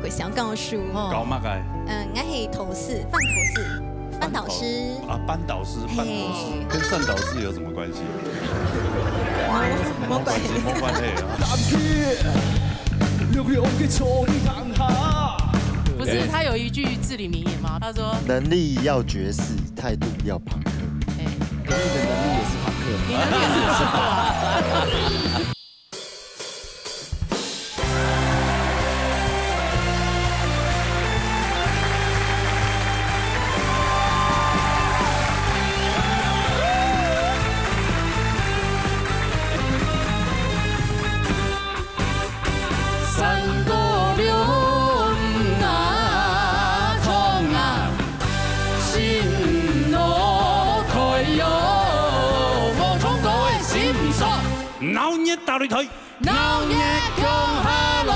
会想告诉，搞乜嘅？我係陶氏，范陶氏，范导师。啊，班导师，班导师跟单导师有什么关系？没关系，没关系啊。不是，他有一句至理名言吗？他说：能力要爵士，态度要朋克。哎，你的能力也是朋克。你能力也是朋克啊。闹熱大擂台，鬧熱強下來。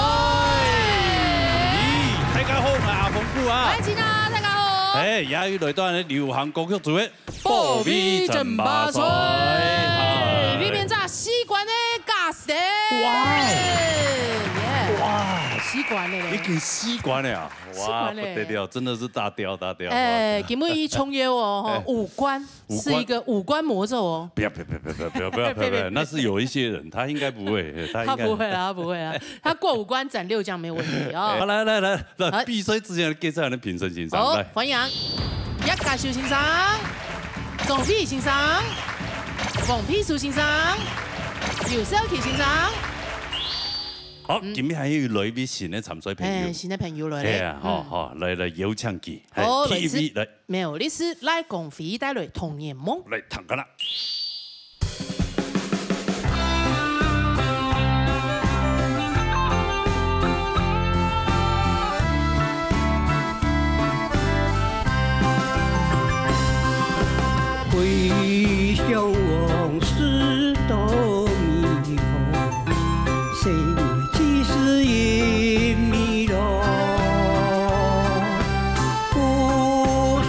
咦，大家好，我係阿鳳姑啊。來，錢啊，大家好。誒，也要來到我哋流行歌曲組嘅波比真巴吹，呢邊揸吸管的架勢。哇！吸管的嘞，一件吸管的啊，哇，不得了，真的是大雕大雕。哎，給我一重遊哦，五官是一個五官魔咒哦。不要，那是有一些人，他應該不會，他不會啦，他不會啦，他過五關斬六將沒問題啊。好，來，比賽之前介紹下你評審先生。好，歡迎一家秀先生、總批先生、黃批樹先生、姚少奇先生。好，今日係要來俾新嘅潛水朋友，新嘅朋友來係啊，好，來有請佢，好，TV 來，沒有，你是來共飛帶來童年夢，來談緊啦。回想往事多迷惑，谁其实已迷落。故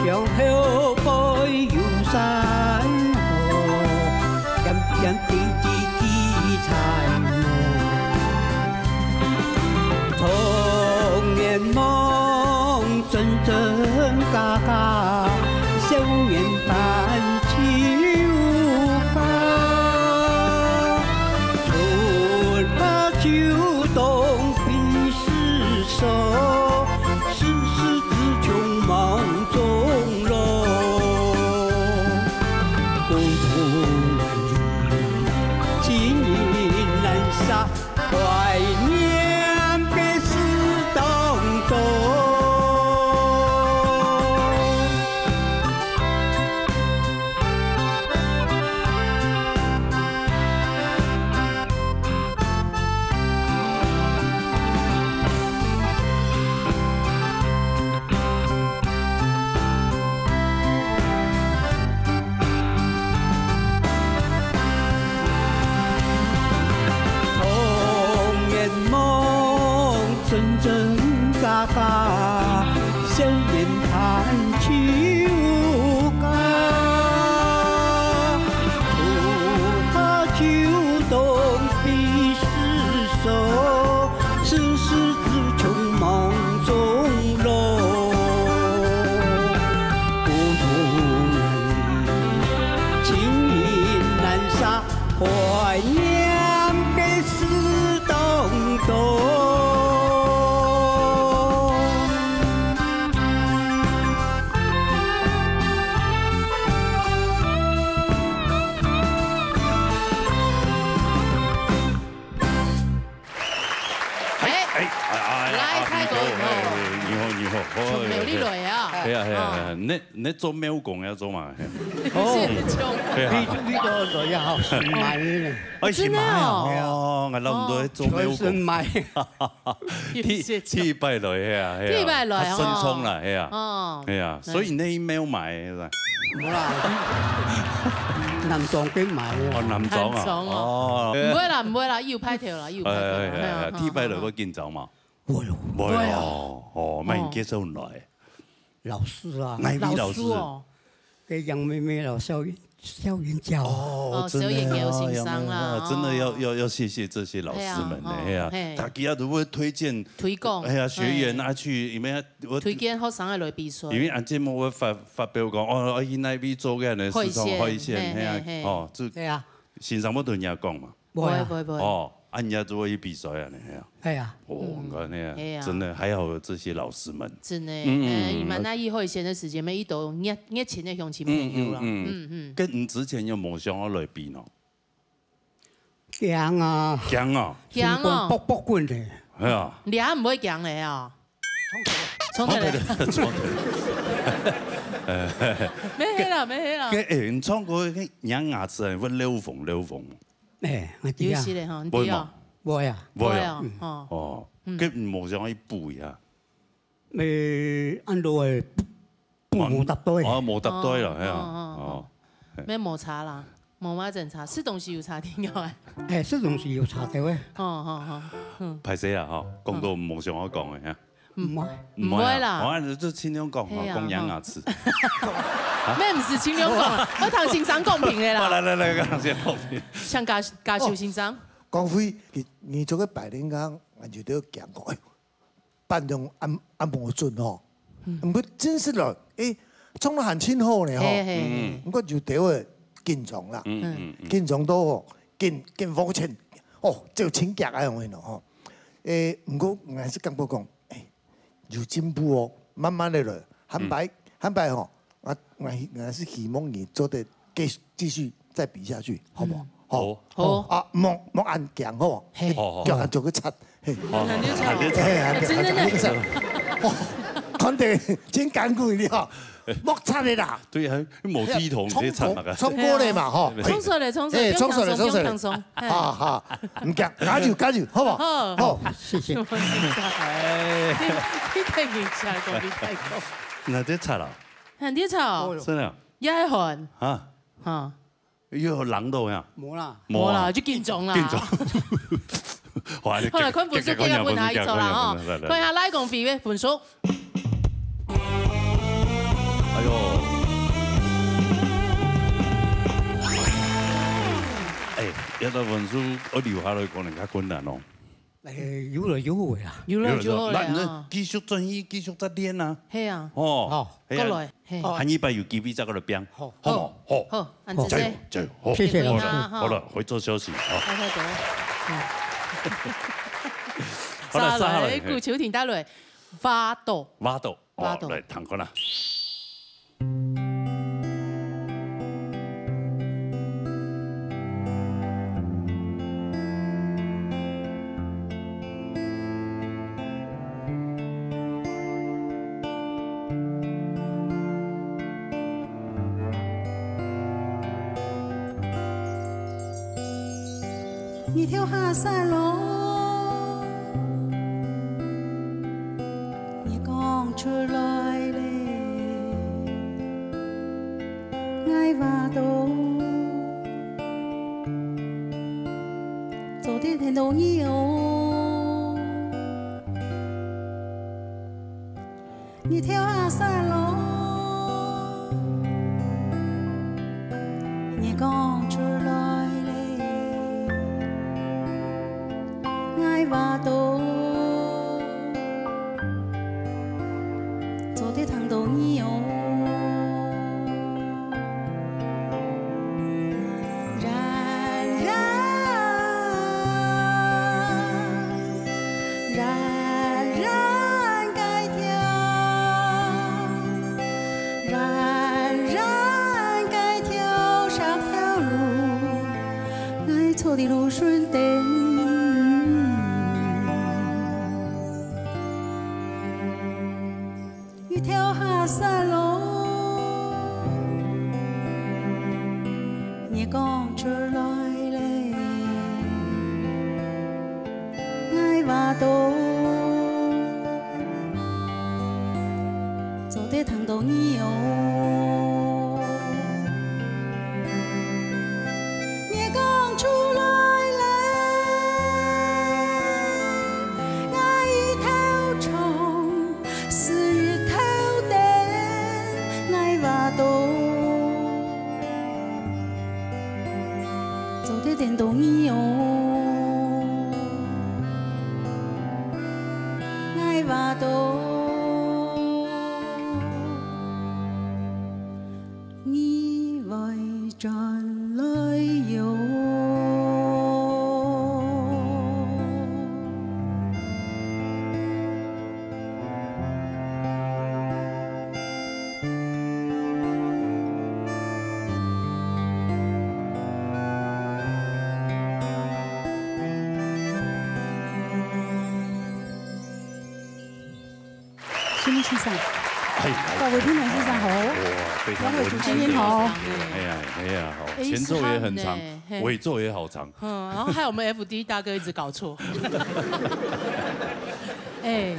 乡后背有山河，点点滴滴的彩梦。童年梦真真假假，少年般。秋冬冰释手，世事自穷梦中楼。共同情意难杀，怀念别时当中。真真假假，笑颜叹气无价。春夏秋冬必厮守，世事自穷梦中楼。不同人情意难杀，怀念别时当中。沒有呢類啊！係啊，你做咩工呀？做嘛？呢個女啊，算買咧，真哦，我諗唔到做咩算買。天拜來啊，天拜來新倉啦，係啊，所以你沒有買係冇啦，男裝嘅買啊。哦，男裝啊，哦，唔會啦，要拍條啦，要拍條。天拜來嗰件走嘛？會咯，會哦，乜人介紹來？老師啊，哪位老師？嘅楊妹妹老師校园教哦，小研究欣赏啦，真的要谢谢这些老师们呢，哎呀，大家如果推荐推广，哎呀，学员啊去，因为我推荐学生来比赛，因为按节目我发表讲，哦，我去那边做嘅呢，市场会线，哎呀，哦，对啊，欣赏我对人家讲嘛，不会，哦，人家做去比赛啊，哎呀，哎呀，哦，你看那样，真的还好有这些老师们，真的，你们那以后闲的时间，每一度热情的乡亲朋友啦，跟你之前有梦想要来比喏，强啊，强啊，强哦，卜棍的，哎呀，你还唔会强嘞啊，冲起来，冲起来，没黑了，没黑了，誒，你唱歌嘅養牙齒係温溜風，哎，我有時咧嚇，對啊，我呀，會啊，哦，佢冇想去背啊，按照誒冇答對，哦，冇答對啦，係啊，哦，咩冇查啦，冇乜正查，吃東西有查點樣啊？誒，食東西要查到嘅，排死啦，嗬，講到冇想我講嘅嚇。唔會啦，我就輕量講，講養牙齒。咩唔是輕量講？我同先生公平嘅啦。來，講先公平。像教授先生，光輝，你做個白領工，我就都講過，辦用按摩準哦，唔過真是咯，創得很清好呢嗬，唔過就對個緊張啦，緊張到哦，緊風情，哦，就請夾啊樣咯嗬，唔過我係感覺講。有進步哦，慢慢的來，很快吼，我是希望你做得繼續再比下去，好唔好？好啊，莫按強好冇？叫按做個七，真的，肯定真艱苦啲嗬，莫七你啦。對啊，冇低頭你七啊，衝過嚟嘛嗬，衝出嚟，哈，唔驚，加住，好唔好？好，謝謝。你太認真講，你太講。那啲七啊？係啲七，真啊？一係寒嚇，要冷到呀？冇啦，就見中啦。後來看分數，今日換下一組啦嗬，看下拉共比嘅分數。哎呦！一個分數我留下來可能較困難咯。有來有回啊，有來有回啊！繼續專業，繼續再練啊。係啊。哦。過來。下一拜有機會再過來變。好。好，加油！好。謝謝老師。好了，回做休息。好啦，沙來，古橋田打來，花道。來彈過啦。你跳下山路，你講出來咧，愛話到，做啲聽到你哦，你跳下山路，你講出來。話到，做啲疼到你哦，冉冉該跳，冉冉該跳上條路，愛走的路順的。跳下山路，你講出來咧，愛話到，做啲疼到你哦，你講出來。你外站来哟。新年欣赏，各位听众欣赏好，哇，非常两位主持人温好。哎呀，好，前奏也很长，尾奏也好长。然后害我们 FD 大哥一直搞错。哎，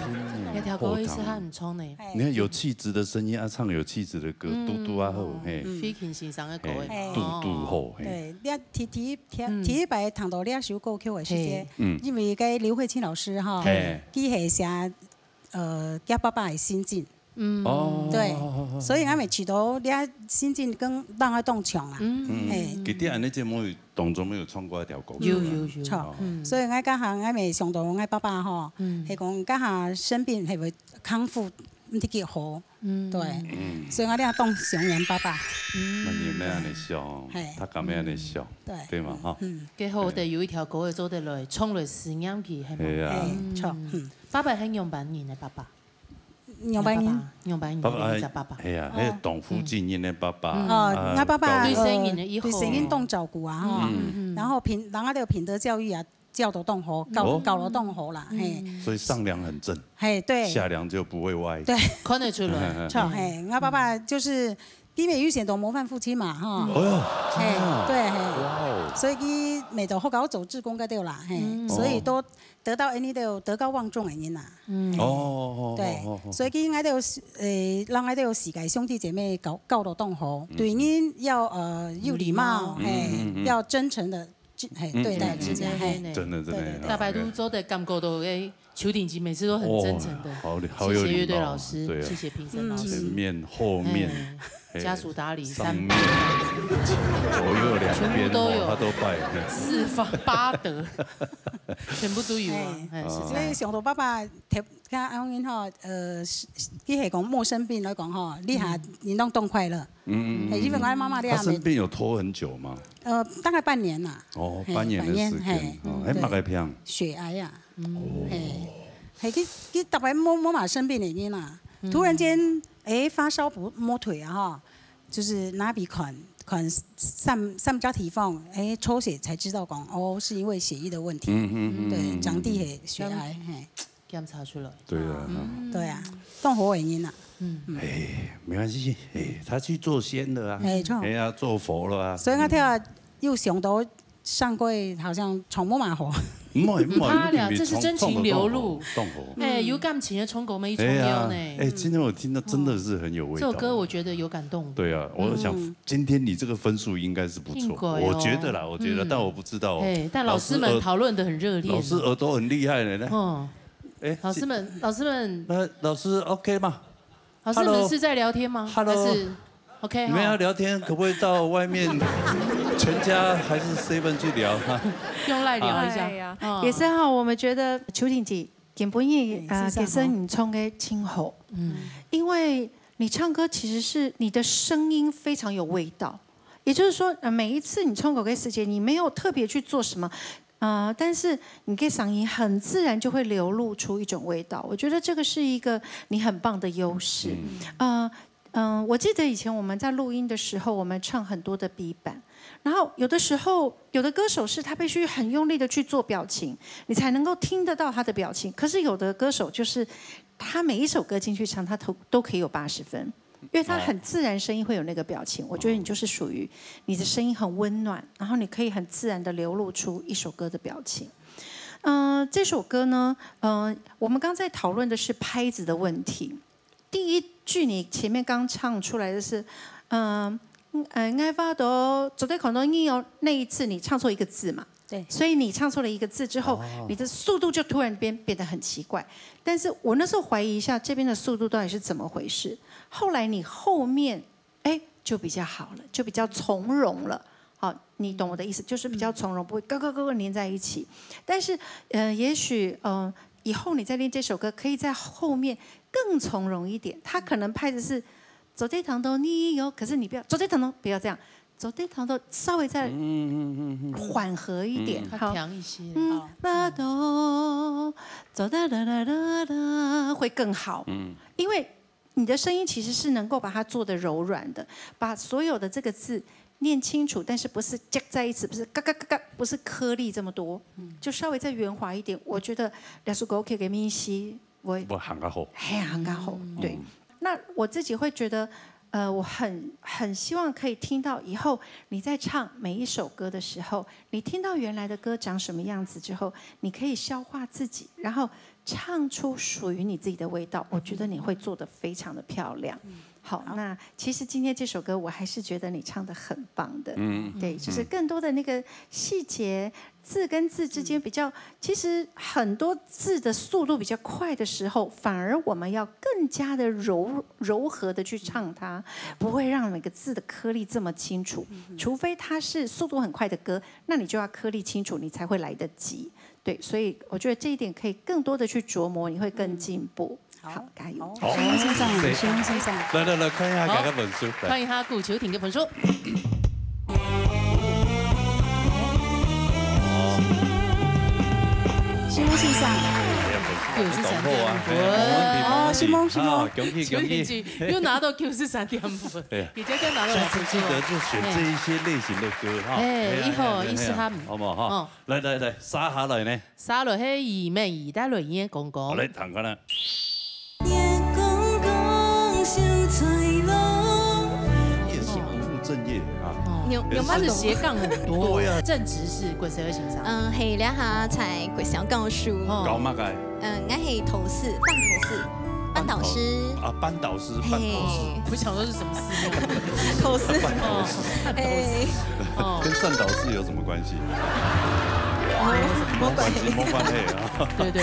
那条歌是他很冲呢。你看有气质的声音啊，唱有气质的歌，嘟嘟啊好，嘿，非常欣赏的歌诶。嘟嘟好，对，第一摆谈到两首歌曲的时间，因为该刘慧卿老师哈，佢係寫家爸爸的心境。哦，对，所以我咪祈禱你心境跟讓佢動唱啦。佢啲人呢節目當中沒有唱過一條歌。有。錯，所以我家下我咪想到我爸爸吼，係講家下生病係會康復唔啲幾好。對，所以我哋要當想念爸爸。那你咩樣嚟笑？他咁樣嚟笑，對嘛？哈。幾好的有一條歌會做得來，衝來思念佢係係啊。錯。爸爸係用板年嘅爸爸。用白年，爸爸，係啊，迄董福建英的爸爸。哦，我爸爸對聲音的以後，對聲音動照顧啊，哈，然後然後都有品德教育啊，教導動好，教導動好啦，嘿。所以上梁很正，嘿，對，下梁就不會歪。對，看得出來。錯，嘿，我爸爸就是基本預選到模範父親嘛，哈。哦，嘿，對，嘿，所以佢未到學校做志工嗰度啦，嘿，所以都得到呢度德高望重嘅人啦。哦，對，所以佢喺度讓喺度世界兄弟姐妹教導動好，對人要有禮貌，嘿，要真誠的對待之間，嘿，真的。大白都做的感覺到誒，邱鼎吉每次都很真誠的。好有禮貌。謝謝樂隊老師，謝謝評審老師。前面、後面。家屬打理上面、左右兩邊，全部都有，他都拜，四方八德，全部都有啊。所以想到爸爸，睇啱啱吼，佢係講陌生病來講吼，你下你當動快樂。因為我媽媽啲他生病有拖很久嗎？大概半年啦。哦，半年的時間，乜嘅病？血癌啊。係佢特別摸馬生病嚟嘅啦，突然間。發燒不摸腿啊哈，就是拿筆款上家體放，抽血才知道講哦，是因為血液的問題，對，長地係血癌，檢查出來。對啊，對啊，動火原因啦。沒關係，他去做仙了啊，錯，做佛了啊。所以我聽下又想到上櫃好像闖魔馬河。唔怕了，這是真情流露。有感情的衝狗沒一衝腰呢。今天我聽到真的是很有味道。這首歌我覺得有感動。對啊，我想今天你這個分數應該是不錯，我覺得啦，但我不知道。但老師們討論得很熱烈。老師耳朵很厲害呢。老師們，老師 OK 嗎？老師們是在聊天嗎？還是 OK？你們要聊天，可不可以到外面？全家還是 7去聊哈，用來聊一下。也是哈，我們覺得邱鼎吉根本也其實你唱嘅清好，因為你唱歌其實是你的聲音非常有味道，也就是說每一次你唱歌嘅時間，你沒有特別去做什麼，但是你嘅嗓音很自然就會流露出一種味道，我覺得這個是一個你很棒的優勢。我記得以前我們在錄音的時候，我們唱很多的 B 版。然後有的時候，有的歌手是他必須很用力的去做表情，你才能夠聽得到他的表情。可是有的歌手就是他每一首歌進去唱，他都可以有80分，因為他很自然，聲音會有那個表情。我覺得你就是屬於你的聲音很溫暖，然後你可以很自然的流露出一首歌的表情。這首歌呢，我們剛才討論的是拍子的問題。第一句你前面剛唱出來的是，愛發到昨天可能你有那一次你唱錯一個字嘛，對，所以你唱錯了一個字之後，你的速度就突然變得很奇怪。但是我那時候懷疑一下這邊的速度到底是怎麼回事。後來你後面就比較好了，就比較從容了。好，你懂我的意思，就是比較從容，不會咯咯咯連在一起。但是也許以后你再练这首歌，可以在后面更从容一点。他可能拍的是走在堂头你有，可是你不要走在堂头，不要这样，走在堂头稍微再缓和一点，好，调一些。走哒哒哒哒哒会更好。因为你的声音其实是能够把它做的柔软的，把所有的这个字念清楚，但是不是夹在一起，不是嘎嘎嘎嘎，不是颗粒这么多，就稍微再圆滑一点。我觉得两首歌 OK 给咪西，我喊个好，喊个好，对。那我自己会觉得，我很希望可以听到以后你在唱每一首歌的时候，你听到原来的歌长什么样子之后，你可以消化自己，然后唱出属于你自己的味道。我觉得你会做得非常的漂亮。好，那其实今天这首歌我还是觉得你唱得很棒的，对，就是更多的那个细节，字跟字之间比较，其实很多字的速度比较快的时候，反而我们要更加的柔和的去唱它，不会让每个字的颗粒这么清楚，除非它是速度很快的歌，那你就要颗粒清楚，你才会来得及。对，所以我觉得这一点可以更多的去琢磨，你会更进步。好，加油！徐梦先生，徐梦先生，来，看一下这个本书，看一下古球婷嘅本书。徐梦先生，93.5分。哦，徐梦，恭喜！又拿到93.5分，你家拿到下次记得就选这一些类型的歌哈。以後意思哈，好唔好哈？來，沙下來呢？沙落喺二面二帶來演講講。嚟彈緊啦。也是不務正業啊。有媽的斜槓很多，正職是貴社會欣賞。係兩下才貴小教書。搞乜嘅？我係頭四，班導師。啊，班導師。我想說是什麼寺廟？頭四。跟善導師有什麼關係？沒關係啊。對。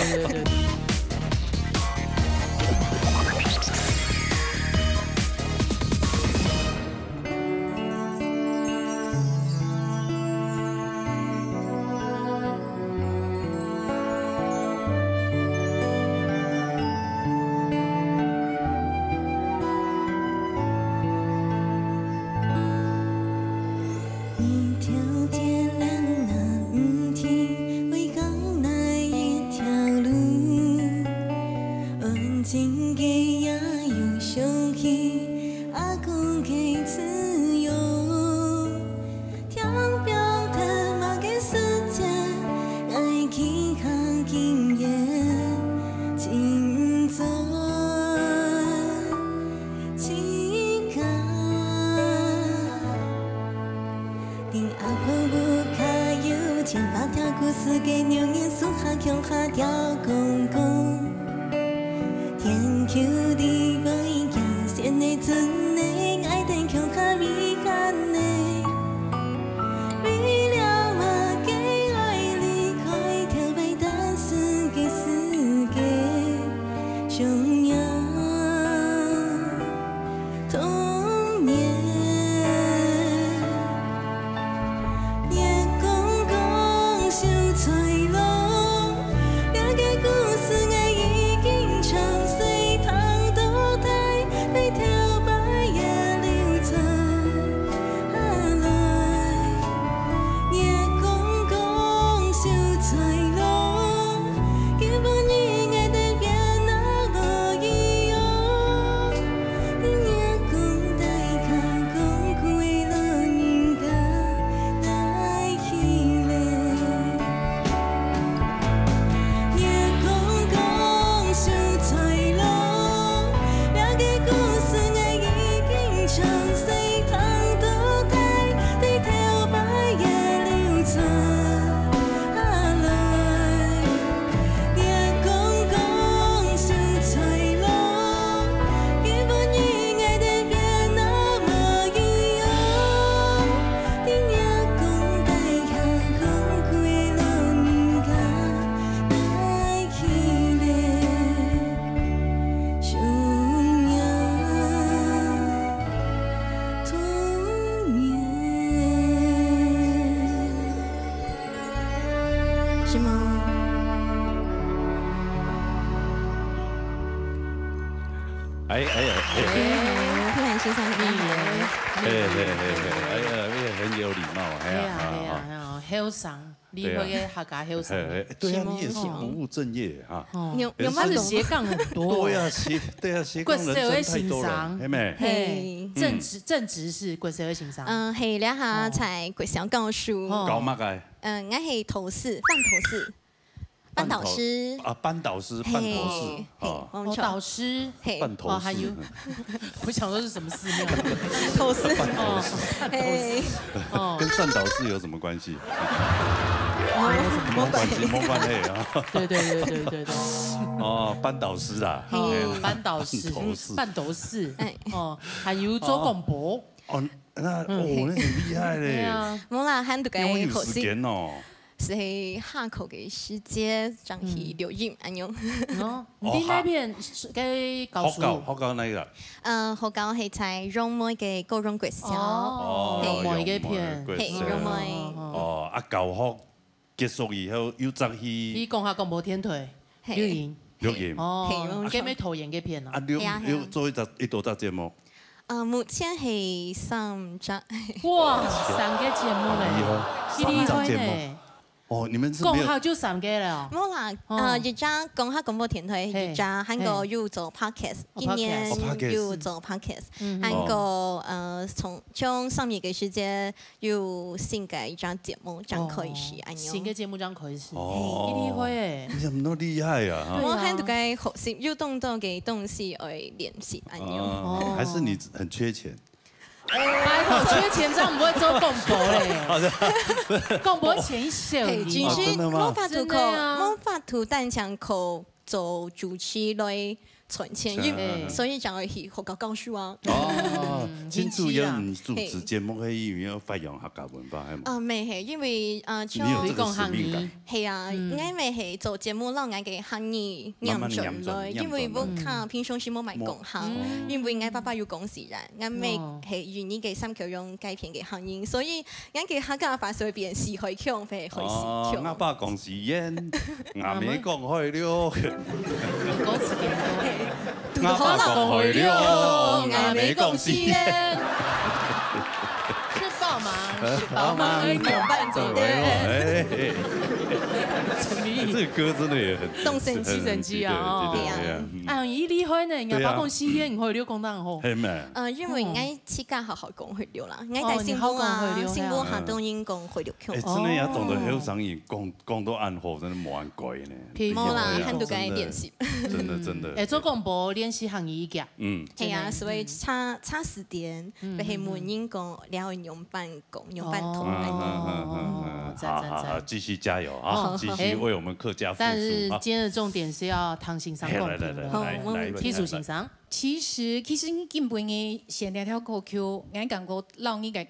月光光，想吹落，两个。突然欣赏你，很有礼貌，后上，你会个客家后上，对啊，你也是不务正业啊，他是斜杠很多，对啊，斜杠人生太多了，系咪？嘿，正职是贵社会欣赏，系两下才贵小教书，搞乜嘅？我系头四，范头四。班导师啊，班导师，班头师，哦，导师，班头师，还有，我想说是什么寺庙？头师，跟单导师有什么关系？没关系啊。对。哦，班导师啊，班导师，班导师，还有做广播。哦，那很厉害嘞。冇啦，喊到个有时间哦。是下课嘅时间，上去留音安样。你那边嘅教书？學教那個？學教係在榕梅嘅高中國小。榕梅嘅片。係榕梅。教學結束以後，又再去。你講下廣播天台。錄影。嘅咩投影嘅片啊？要做一多集節目。目前係3集。哇，3個節目咧，3集節目。哦，你們是講下就3個了。冇啦，而家講下廣播電台，而家韓國又做 podcast， 今年又做 podcast， 韓國從3月嘅時間有新嘅一張節目將開始，安樣。新嘅節目將開始，厲害誒！你怎麼那麼厲害啊？我喺度嘅學習有動作嘅東西來練習，安樣。還是你很缺錢？還好缺錢，這樣不會做廣播嘞。廣播錢少，真的嗎？冇法度單槍口做主持來存錢，所以就去學校教書啊。真主要唔主持節目係因為要發揚客家文化係嘛？未係，因為你有這個使命感。係啊，我咪係做節目，讓我嘅客語念準來，因為我看平常時冇買講行，因為我爸爸要講時人，我咪係願意嘅3條用改編嘅客語，所以我嘅客家話隨便是可以強，非可以是強。我爸講是煙，我沒講開了。歌詞點多？我爸講開了，我沒講是煙。是爆嗎？有伴奏的。這個歌真的也很動神機，神機啊！對啊。哎，伊厲害呢，人家爸講西煙，唔可以了講得好。係咩？因為我自家學校講會了啦，我在新埔啊，新埔下東英講會了強。真的要懂得後上癮，講到暗號真係冇人改呢。冇啦，很多嘅練習。真的。做廣播練習行語嘅。係啊，所以差時點，譬如門英講，然後用班講，用班同。好，繼續加油啊！繼續為我們客家付出。但是今天的重點是要唐欣賞共來提出欣賞。其實你根本嘅寫那條歌曲，我感覺讓你嘅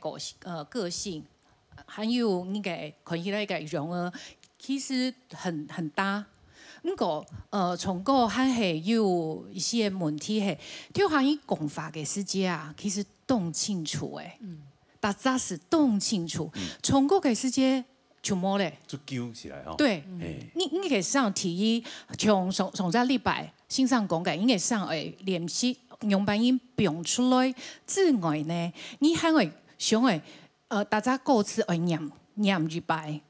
個性，還有你嘅看起來嘅容兒，其實很搭。不過從個還係有一些問題係，就好像講法嘅世界啊，其實動清楚誒，大家是動清楚，從個嘅世界。就冇咧，就揪起來哦。對，你可以上提議，從在禮拜線上講嘅，應該上練習用班音表出來之外呢，你還會想大家各自念禮拜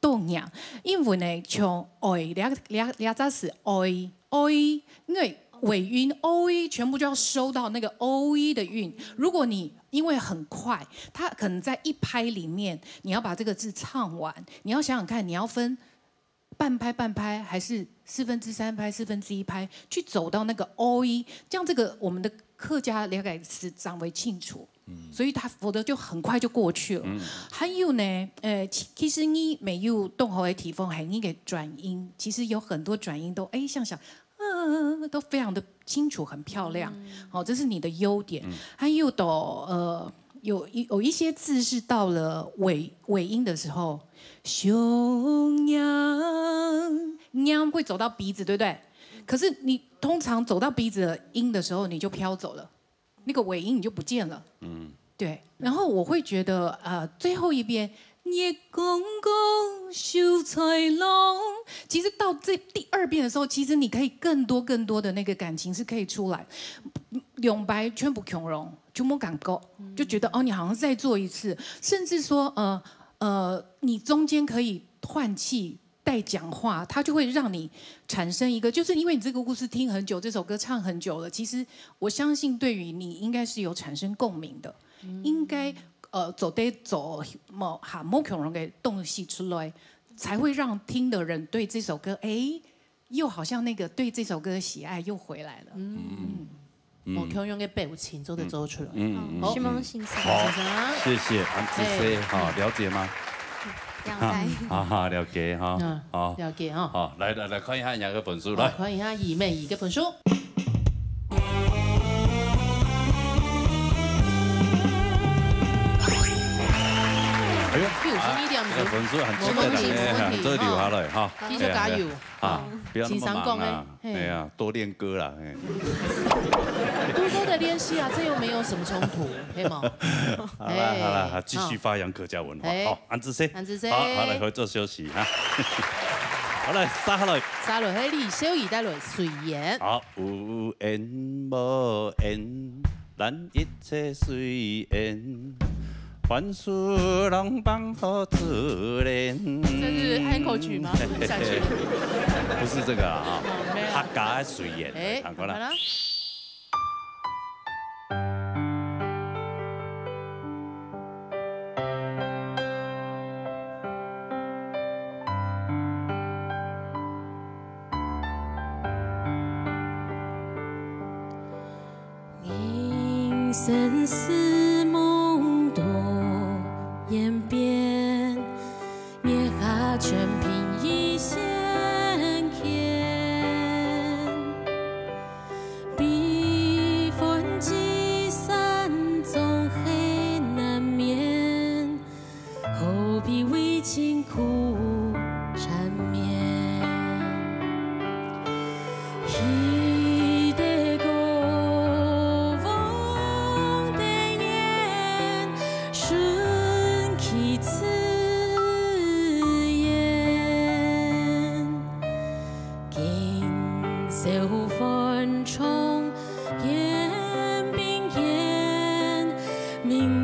都念，因為呢從兩隻是因為尾韻 OE 全部就要收到那個 OE 的韻。如果你因為很快，它可能在一拍裡面，你要把這個字唱完，你要想想看，你要分半拍，還是3/4拍、1/4拍，去走到那個 OE， 這樣這個我們的客家了解是掌握清楚，所以它否則就很快就過去了。還有呢，其實你沒有動好的地方，係你嘅轉音，其實有很多轉音都想。都非常的清楚，很漂亮。好，這是你的優點。還有的有一些字是到了尾音的時候，熊娘會走到鼻子，對不對？可是你通常走到鼻子的音的時候，你就飄走了，那個尾音你就不見了。對。然後我會覺得最後一遍夜公公秀才郎。其实到这第2遍的时候，其实你可以更多的那个感情是可以出来，两白全部穷容，就没感觉，就觉得哦，你好像再做一次，甚至说你中间可以换气。带讲话，它就会让你产生一个，就是因为你这个故事听很久，这首歌唱很久了，其实我相信对于你应该是有产生共鸣的，应该走某可能给东西出来，才会让听的人对这首歌，又好像那个对这首歌的喜爱又回来了。我可以用个表情做得做出来。希望欣赏。好，谢谢安子 C， 好，了解吗？了解，了解哈，好，了解哈，好，来看一下两个本书，来，看一下二妹2個本書。哎呦，這個本書很值得的，這留下來哈，繼續加油啊，不要那麼忙啊，哎呀，多練歌啦，多多的練習啊，這又沒有什麼衝突，可以嗎？好啦，繼續發揚客家文化，好，安子 C， 好，來去做休息哈。好來，沙來，係李小儀帶來隨緣。好，有緣無緣，咱一切隨緣。凡事拢放乎自然。這是安口曲嗎？下去。不是這個啊，客家隨緣，看過啦。生死梦多演变，灭下全凭一线天。笔锋积散，总黑难眠，后笔为情苦缠绵。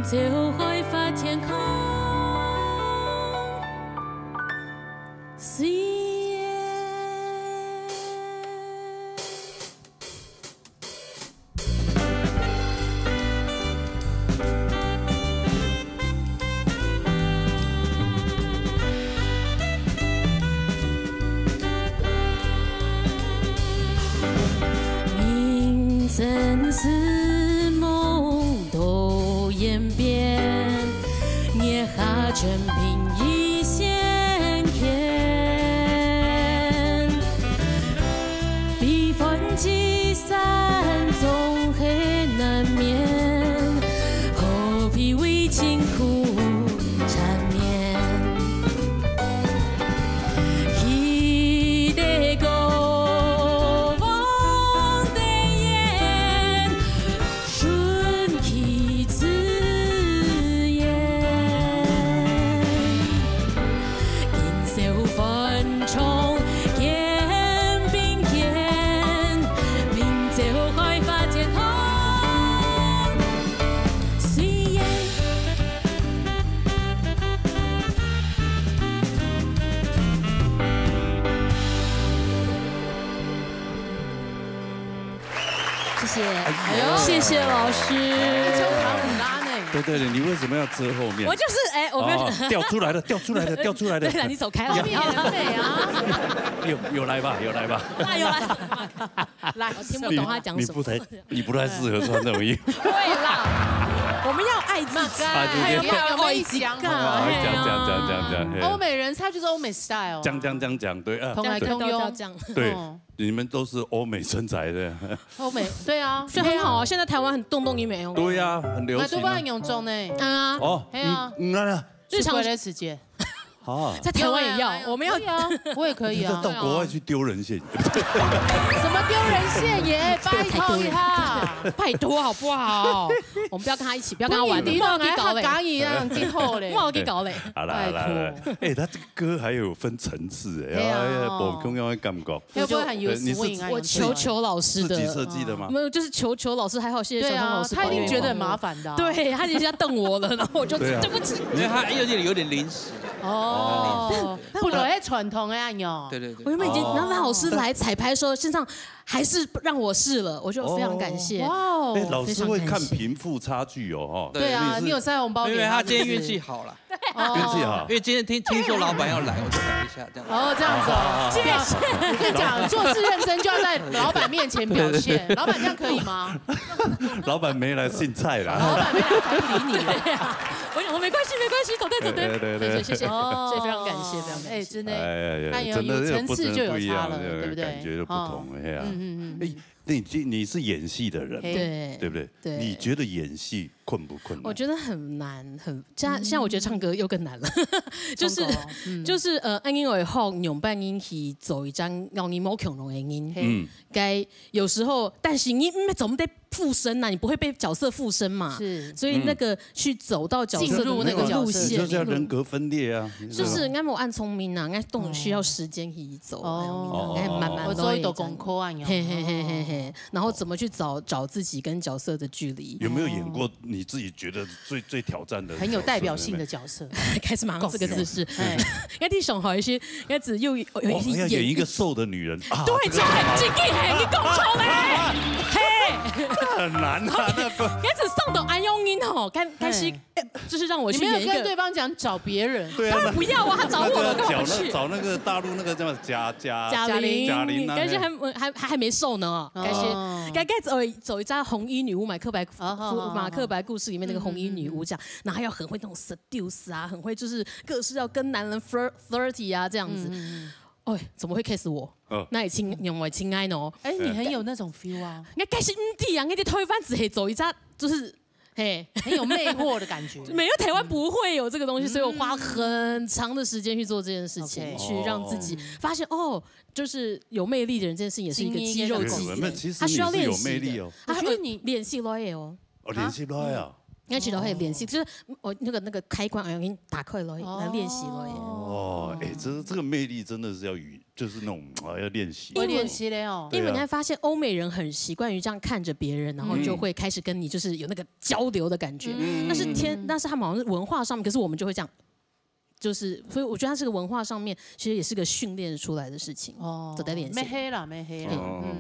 最后挥发天空，随缘。明生死梦多演变，捏下全凭一线天。笔锋积散，总黑难眠，后笔为情苦缠绵。一代歌王的眼，顺其自然。锦绣繁重演并演，明最后开发天空。随缘。谢谢，谢谢老师。对，你为什么要遮后面？我就是我没有掉出来了。对了，你走开了。后面也很美啊。有来吧。有来。来，我听不懂他讲什么。你不太适合穿这种衣服。对啦，我们要爱自己，还有爱讲讲。欧美人他就是欧美 style。讲，对啊。通来通用。对，你们都是欧美身材的。欧美，对啊，所以很好啊。现在台湾很动一美哦。对呀，很流行。那都不很臃肿呢。啊。哦，对啊。那日常的时间。在台湾也要，我们要啊，我也可以啊。到国外去丢人现，什么丢人现眼？拜托一下，拜托好不好？我们不要跟他一起，不要跟他玩，你弄来搞港一样，挺好嘞，我给搞嘞。好啦，哎，他这个歌还有分层次哎，不同样的感觉。会不会很有 swing 啊？我球老师的自己设计的吗？没有，就是球老师，还好谢谢小汤老师。他一定觉得很麻烦的。对，他一下瞪我了，然后我就对不起。因为他有点临时。哦，不能会传统的样哟。对对对。我原本已经，然后老师来彩排的时候，身上还是让我试了，我就非常感谢。哇哦！哎，老师会看贫富差距哦，对啊，你有塞红包给他？因为他今天运气好了。运气好。因为今天听说老板要来，我就来一下这样。哦，这样子哦。谢谢。我跟你讲，做事认真就要在老板面前表现。老板这样可以吗？老板没来姓蔡啦。老板没来才不理你。我想说没关系，走对。对，谢谢，所以非常感谢，非常感谢。哎，真的，真的有层次就有差了，对不对？感觉就不同哎呀。你是演戏的人，对不对？对。你觉得演戏困不困难？我觉得很难，现在我觉得唱歌又更难了，就是因为后用半音去走一张让你冇恐龙的音，该有时候，但是你总得附身呐，你不会被角色附身嘛，所以那个去走到角色的那个路线，就是要人格分裂啊，就是我按聪明啊，动需要时间去走，慢慢我做一道功课啊，然后怎么去找自己跟角色的距离？有没有演过你自己觉得最挑战的、很有代表性的角色？开始马上这个姿势，应该想好一些，应该只有一些要演一个瘦的女人，对，这很经典，你讲错嘞，嘿，很难啊，那个。应该只上到安用音哦，开始就是让我去演一个。你没有跟对方讲找别人，当然不要啊，他找我了，干嘛去？找那个大陆那个叫贾玲，感觉还没瘦呢，该走一张红衣女巫马克白故事里面那个红衣女巫这样，然后还要很会那种 seduce 啊，很会就是各式要跟男人 flirty 啊这样子。哎，怎么会 kiss 我？那也用为亲爱呢？哎，你很有那种 feel 啊！应该是对啊，应该推翻子嘿走一张就是嘿很有魅惑的感觉。没有台湾不会有这个东西，所以我花很长的时间去做这件事情，去让自己发现哦，就是有魅力的人这件事情也是一个肌肉记忆，他需要练习的。我觉得你练习来哦，练习来啊。应该去都可以练习，就是我那个开关，我给你打开来练习来。哦，哎，这个魅力真的是就是那种要练习。会练习的哦。因为你会发现欧美人很习惯于这样看着别人，然后就会开始跟你就是有那个交流的感觉。那是他们好像是文化上面，可是我们就会这样。所以我觉得它是个文化上面，其实也是个训练出来的事情。都在练习。没黑了。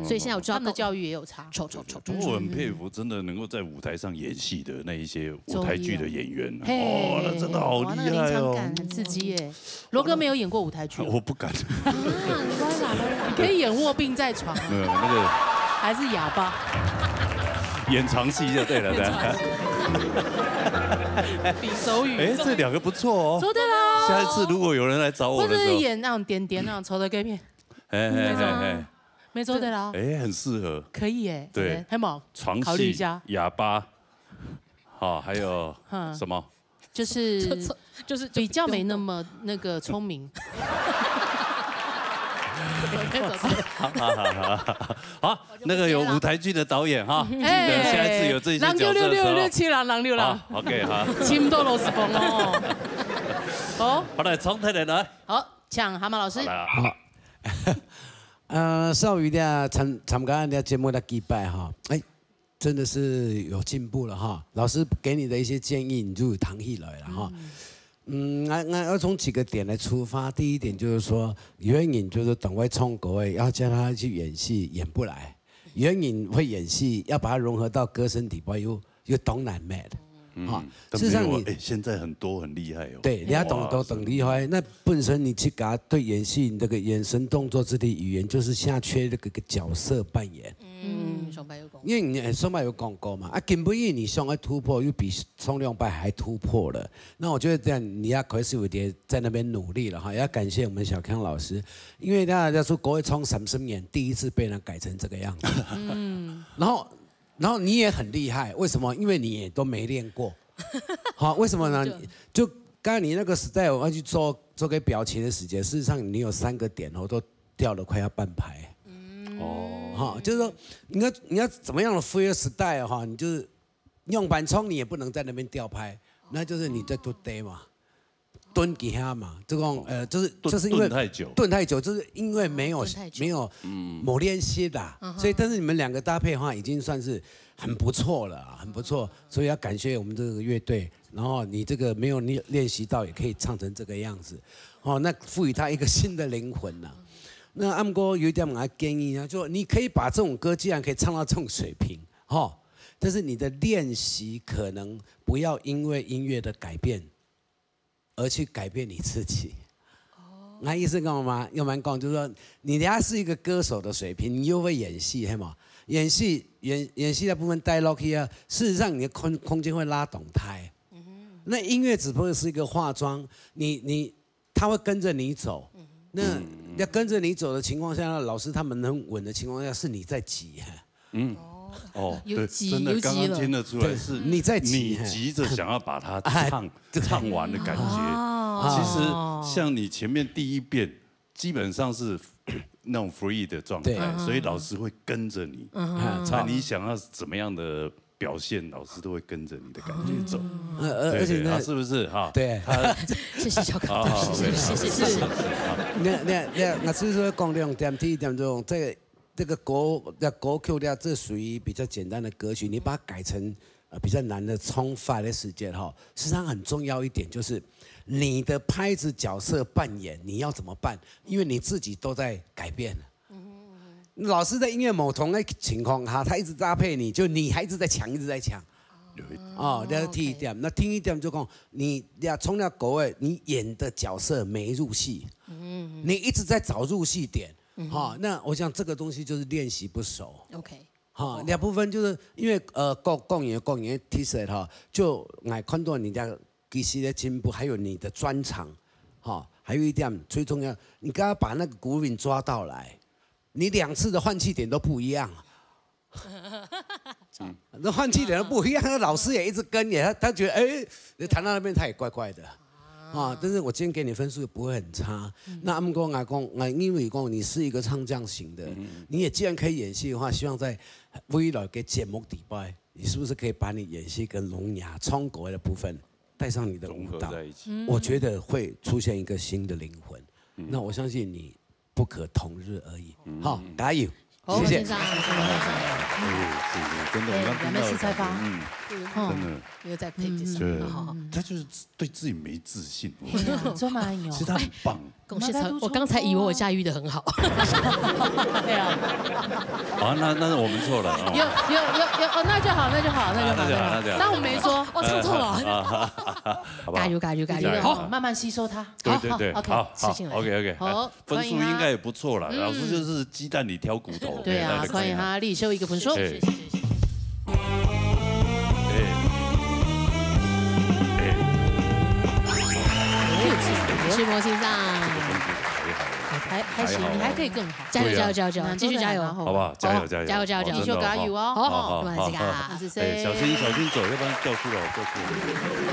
所以现在我知道他们的教育也有差。我很佩服真的能够在舞台上演戏的那一些舞台剧的演员。那真的好厉害哦！很刺激耶。罗哥没有演过舞台剧。我不敢。你可以演卧病在床。那个还是哑巴。演长戏就对了，比手语。哎，这两个不错哦。说对啦。下一次如果有人来找我的时候，或者是演那种点那种丑的 gay 片，没错对啦。哎，很适合。可以哎。对。还有床戏、哑巴，好，还有什么？就是比较没那么那个聪明。好，那个有舞台剧的导演哈，记得下一次有这些角色的时候，667人6人，OK 哈，青豆螺丝风哦。好来，从台来，好，抢蛤蟆老师。好，少瑜的参加的节目的击败哈，哎，真的是有进步了哈。老师给你的一些建议，你就有扛起来了哈。要从几个点来出发。第一点就是说，原因就是等会冲各位要叫他去演戏，演不来。原因会演戏，要把它融合到歌声底部，又懂难卖的。事实上你现在很多很厉害哦。对，你要懂厉害。那本身你去给他对演戏，你这个眼神、动作、肢体语言，就是现在缺这个角色扮演。因为你上拜有讲过嘛，根本你想要突破，又比宋亮拜还突破了。那我觉得这样，你要开始有点在那边努力了哈。也要感谢我们小康老师，因为大家说国会从30年第一次被人改成这个样子。然后你也很厉害，为什么？因为你也都没练过。好，为什么呢？就刚才你那个时代，我要去做做给表情的时间，事实上你有3个点都掉了快要半拍。哈，就是说你要怎么样的 freestyle 哈，你就是用板冲，你也不能在那边掉拍，那就是你在蹲呆嘛，蹲几下嘛，这种就是因为蹲太久，就是因为没有磨练习的，所以但是你们2个搭配的话，已经算是很不错了，很不错，所以要感谢我们这个乐队，然后你这个没有练习到，也可以唱成这个样子，哦，那赋予它一个新的灵魂呐。那阿姆哥有一点我要建议啊，就你可以把这种歌既然可以唱到这种水平，哈，但是你的练习可能不要因为音乐的改变而去改变你自己。那意思干嘛？要蛮讲，就是说你家是一个歌手的水平，你又会演戏，嘿嘛？演戏的部分带 Loki 啊，事实上你的空间会拉动态。那音乐只不过是一个化妆，他会跟着你走。那要跟着你走的情况下，老师他们能稳的情况下，是你在挤。对，真的刚刚听得出来是你在挤，你急着想要把它唱完的感觉。其实像你前面第1遍，基本上是那种 free 的状态，所以老师会跟着你。那你想要怎么样的表现，老师都会跟着你的感觉走。而且呢，是不是哈？对，谢谢小刚，谢谢。那所以说讲2点，第1点钟这个国 Q 调，这属于比较简单的歌曲，你把它改成比较难的冲发的时间哈。实际上很重要一点就是你的拍子角色扮演你要怎么办，因为你自己都在改变。老师在音乐某同的情况下，他一直搭配你，就你还一直在抢，一直在抢。哦，这是第1点。那听1点就讲，你要从那国外，你演的角色没入戏，你一直在找入戏点。好，那我想这个东西就是练习不熟。OK。好，2部分就是因为讲演其实哈，就来看到你的其实的进步，还有你的专长。好，还有一点最重要，你刚刚把那个鼓领抓到来。你2次的换气点都不一样，那换气点都不一样，那老师也一直跟你，他觉得你弹到那边他也怪怪的，但是我今天给你分数也不会很差。那阿姆哥因为讲你是一个唱将型的，你也既然可以演戏的话，希望在未来嘅节目底拜，你是不是可以把你演戏跟聋哑唱歌的部分带上你的舞蹈，我觉得会出现一个新的灵魂。那我相信你。不可同日而语，好，加油，谢谢。真的，我2妹是才发，真的，又在 practice， 对，他就是对自己没自信，这么牛，其实他很棒。我刚才以为我驾驭的很好。对啊。好，那我们错了。有，那就好。那我没说，我唱错了。加油！好，慢慢吸收它。对，好，吃进来。OK， 好，分数应该也不错了。老师就是鸡蛋里挑骨头。对啊，欢迎他立修一个分数。谢谢。是模型上，还行，你还可以更好，加油，继续加油，好不好？加油！继续加油哦！好，小心走，要不然掉出来。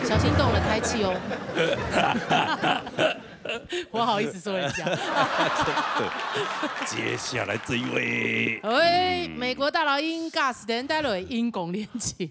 小心动了，开气哦。我好意思说人家。接下来这一位，美国大老鹰 Gus 连带了鹰拱连起。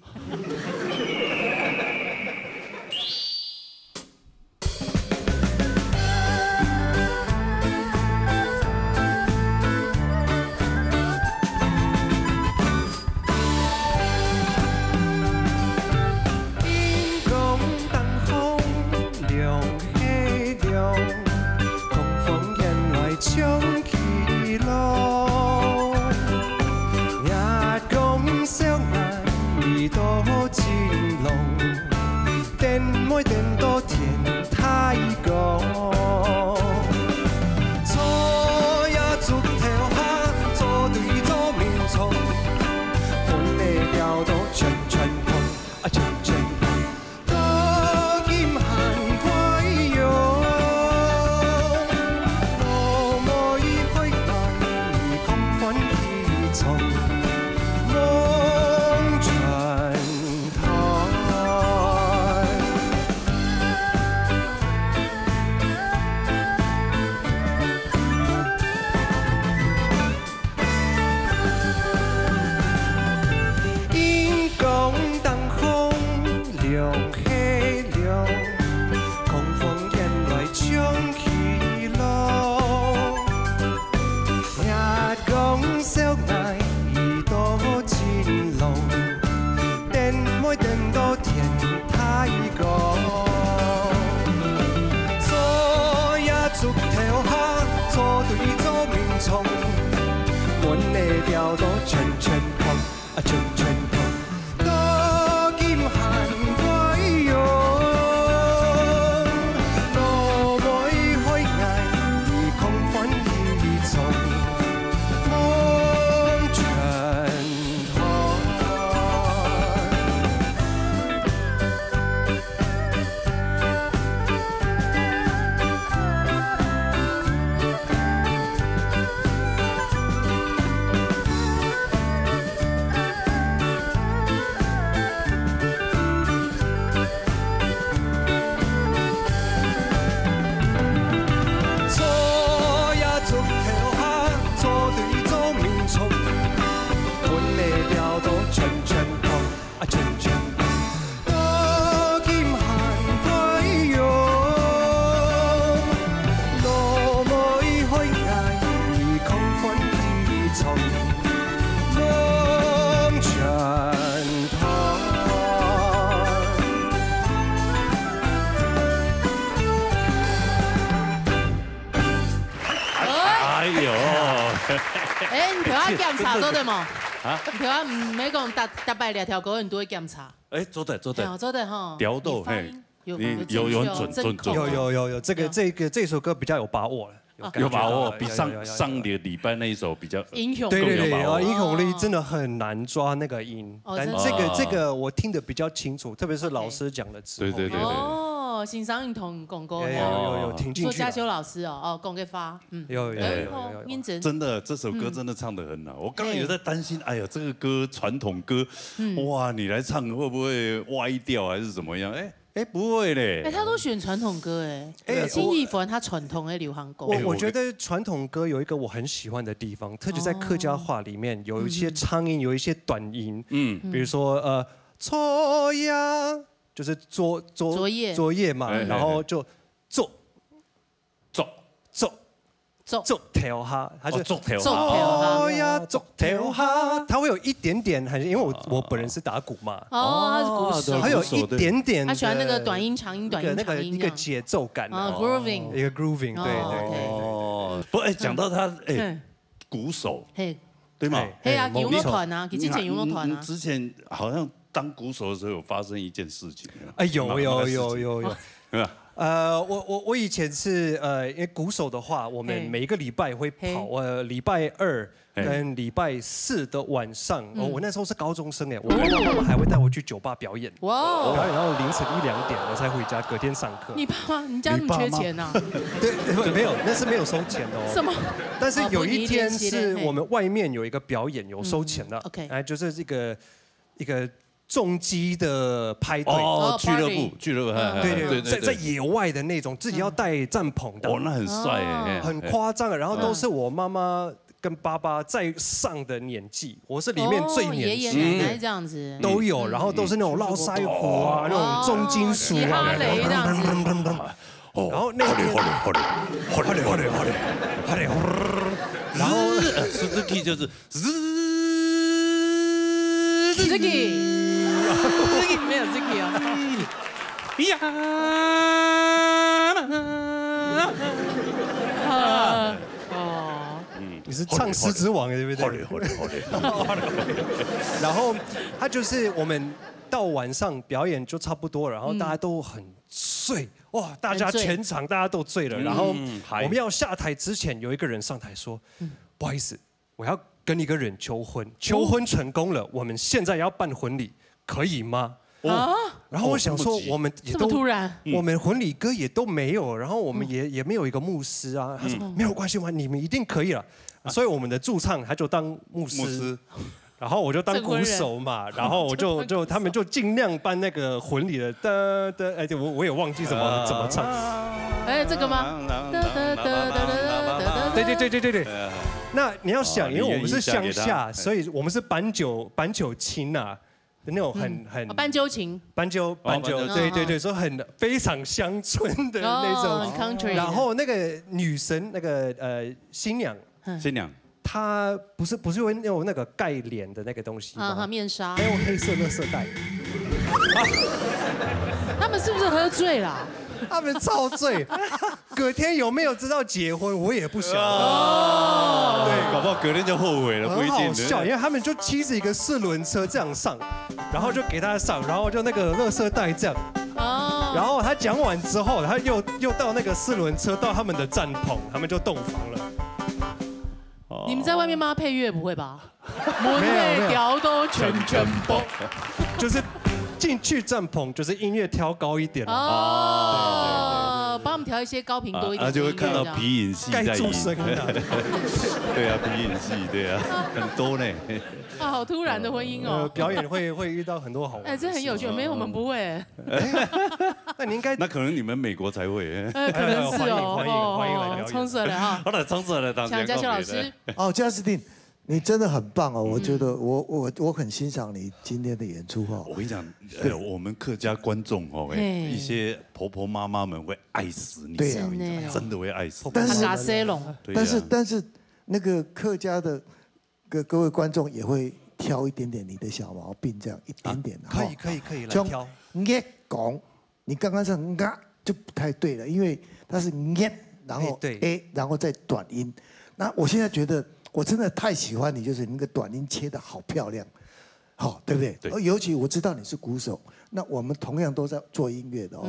条路串串通，啊串串通，多金汉外用，路尾海崖，空翻一丛，梦串通。哎，你调检查做对吗？啊，调唔每讲搭摆两条狗，你都会检查。哎，做的，做的哈。调度嘿，有准，有，这首歌比较有把握了。有把握，比上个礼拜那一首比较英雄。对，英雄力真的很难抓那个音，但这个我听得比较清楚，特别是老师讲的之后。对。哦，欣赏你同广告有听进去。说嘉修老师讲给发，有，真的这首歌真的唱得很好。我刚刚有在担心，哎呀，这个歌传统歌，哇，你来唱会不会歪掉还是怎么样？哎，不会嘞。他都选传统歌哎。金义凡他传统的流行歌。我觉得传统歌有一个我很喜欢的地方，特别在客家话里面有一些长音，有一些短音。比如说错呀，就是作业嘛，然后就做条哈，它就做条呀，做条哈，它会有一点点，因为我本人是打鼓嘛，他是鼓手，它有一点点，他喜欢那个短音长音那个一个节奏感，grooving，一个 grooving，对。哦，不，讲到他，鼓手，对吗？对啊，游乐团啊，之前游乐团啊。之前好像当鼓手的时候有发生一件事情。有。我以前是因为鼓手的话，我们每一个礼拜会跑礼拜2跟礼拜4的晚上。我那时候是高中生我妈妈还会带我去酒吧表演。哇！表演到凌晨1、2点我才回家，隔天上课。你爸妈，你家那么缺钱呐？对，没有，那是没有收钱的哦。什么？但是有一天是我们外面有一个表演有收钱的。OK， 就是一个重机的派对俱乐部，对，在野外的那种，自己要带帐篷的，那很帅很夸张，然后都是我妈妈跟爸爸在上的年纪，我是里面最年轻，爷爷奶奶这样子都有，然后都是那种络腮胡啊，那种重金属啊，哈雷这样子，然后那天，然后 Suzuki 就是 Suzuki。没有 Ziki 你是唱狮子王对不对？然后他就是我们到晚上表演就差不多了，然后大家都很醉，哇，大家全场大家都醉了，然后我们要下台之前，有一个人上台说，不好意思，我要跟一个人求婚，求婚成功了，我们现在要办婚礼。可以吗？然后我想说，我们也都突然，我们婚礼歌也都没有，然后我们也没有一个牧师啊。他说没有关系嘛，你们一定可以了。所以我们的驻唱他就当牧师，然后我就当鼓手嘛，然后我就他们就尽量办那个婚礼的我也忘记怎么唱。这个吗？对。那你要想，因为我们是乡下，所以我们是板酒琴啊。那种很斑鸠琴，斑鸠，对，说非常乡村的那种。然后那个女神，那个新娘，她不是会用那个盖脸的那个东西吗？面纱，还用黑色垃圾袋。他们是不是喝醉了？他们超醉，隔天有没有知道结婚我也不晓得。对，搞不好隔天就后悔了，不一定。很好笑，因为他们就骑着一个4轮车这样上，然后就给他上，然后就那个垃圾袋这样。然后他讲完之后，他又到那个4轮车到他们的帐篷，他们就洞房了。你们在外面吗？配乐不会吧？门内调都全播，就是进去帐篷，就是音乐调高一点哦，帮他们调一些高频多一点，就会看到皮影戏在演。对啊，皮影戏，对啊，很多呢。啊，好突然的婚姻哦！表演会遇到很多好玩。哎，这很有趣，没有我们不会。那你应该，那可能你们美国才会。可能是哦。欢迎来表演，冲死了哈！好了，冲死了，像嘉修老师。哦，加斯汀，你真的很棒哦！我觉得我很欣赏你今天的演出哈。我跟你讲，我们客家观众哦，一些婆婆妈妈们会爱死你，对，真的会爱死。但是那个客家的各位观众也会挑一点点你的小毛病，这样一点点。可以来挑。nghe講，你刚刚是啊就不太对了，因为它是nghe，然后 a， 然后再短音。那我现在觉得我真的太喜欢你，就是你那个短音切得好漂亮，好，对不对？对。尤其我知道你是鼓手，那我们同样都在做音乐的哦。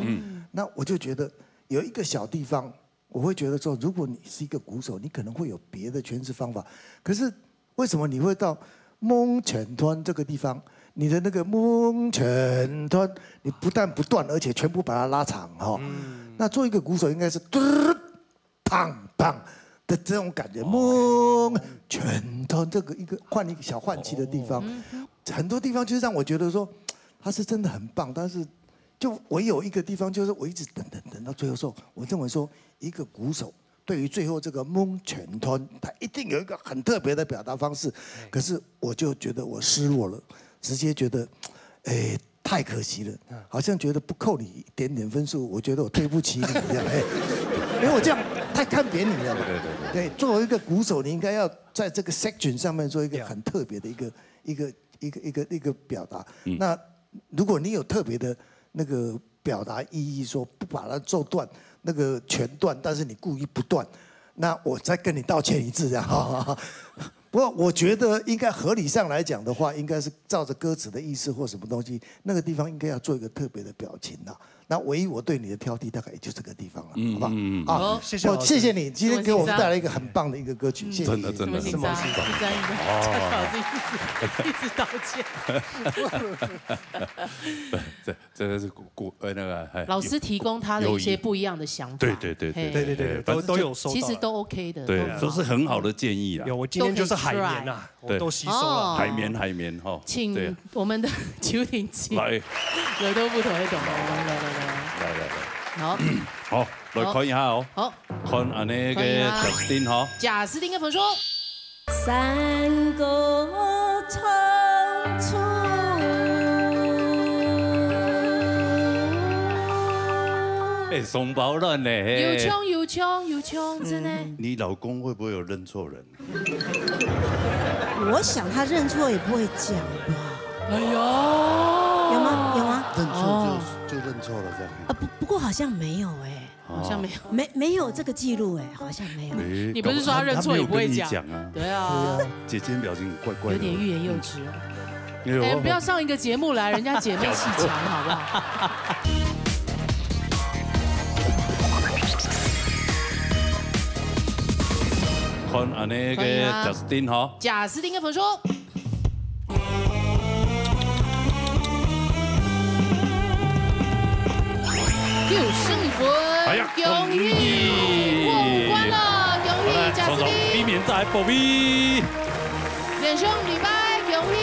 那我就觉得有一个小地方，我会觉得说，如果你是一个鼓手，你可能会有别的诠释方法。可是为什么你会到蒙泉端这个地方？你的那个蒙泉端，你不但不断，而且全部把它拉长哈。那做一个鼓手应该是嘟砰砰的这种感觉，蒙泉端这个一个换一个小换气的地方，很多地方就是让我觉得说他是真的很棒，但是就唯有一个地方就是我一直等到最后说，我认为说一个鼓手。对于最后这个蒙泉端，他一定有一个很特别的表达方式，可是我就觉得我失落了，直接觉得，太可惜了，好像觉得不扣你一点点分数，我觉得我对不起你这样，因为我这样太看扁你了嘛。对，作为一个鼓手，你应该要在这个 section 上面做一个很特别的一个表达。那如果你有特别的那个表达意义，说不把它做断。那个全断，但是你故意不断，那我再跟你道歉一次，这样。不过我觉得应该合理上来讲的话，应该是照着歌词的意思或什么东西，那个地方应该要做一个特别的表情啦。那唯一我对你的挑剔大概也就这个地方了，好不好？好，谢谢你今天给我们带来一个很棒的一个歌曲，谢谢。真的，这么紧张，一直道歉。这个是那个老师提供他的一些不一样的想法。对，都有收到，其实都 OK 的，对，都是很好的建议啦。有，我今天就是海绵呐，我都吸收了。海绵哈，请我们的邱婷姐来，有都不同的懂来。好，来看一下哦。好，看安那个贾斯汀哈。贾斯汀跟冯说。山歌唱出，松宝人呢？有枪，真的。你老公会不会有认错人？我想他认错也不会讲吧。哎呦，有吗？认错就认错了这样。不过好像没有好像没有这个记录好像没有。你不是说他认错也不会讲啊？对啊。姐姐表情怪怪的，有点欲言又止哦。不要上一个节目来，人家姐妹戏强，好不好？看安那个贾斯汀哈。贾斯汀跟冯说。又胜一分，恭喜过五关了，恭喜贾斯汀。避免在保庇。连胜礼拜，恭喜。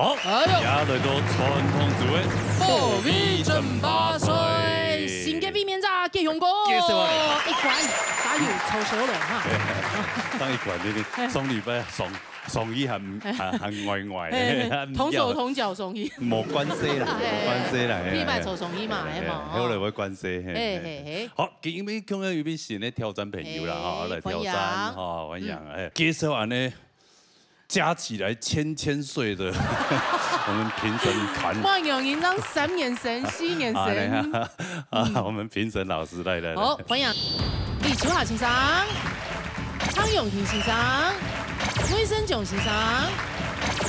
好，也来到传统智慧，保庇正八岁，新嘅避免咋吉雄哥，一管打油抽手了哈。当一管你双礼拜送双语含歪歪，同手同脚双语，冇关系啦，冇关系啦，你买手双语嘛，系嘛？好嚟冇关系。好，今日今日有啲新嘅挑战朋友啦，哈，来挑战，哈，欢迎，介绍完呢，加起来千岁的我们评审团，欢迎银章3眼神、7眼神，我们评审老师来，好，欢迎李秋华先生、苍永庭先生、魏生炯先生、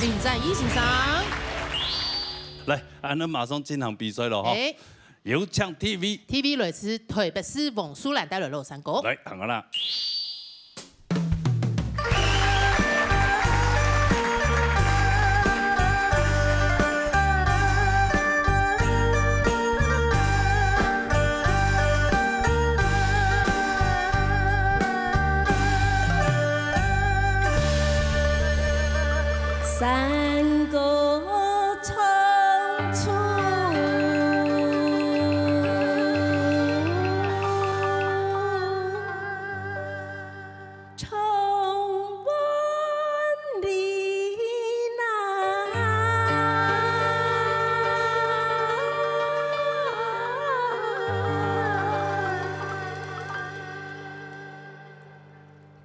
林占一先生，来，那马上进行比赛了哈，有请 TV 来自台北市王淑兰带来落山歌，来，行啦。山歌匆匆，重温里南。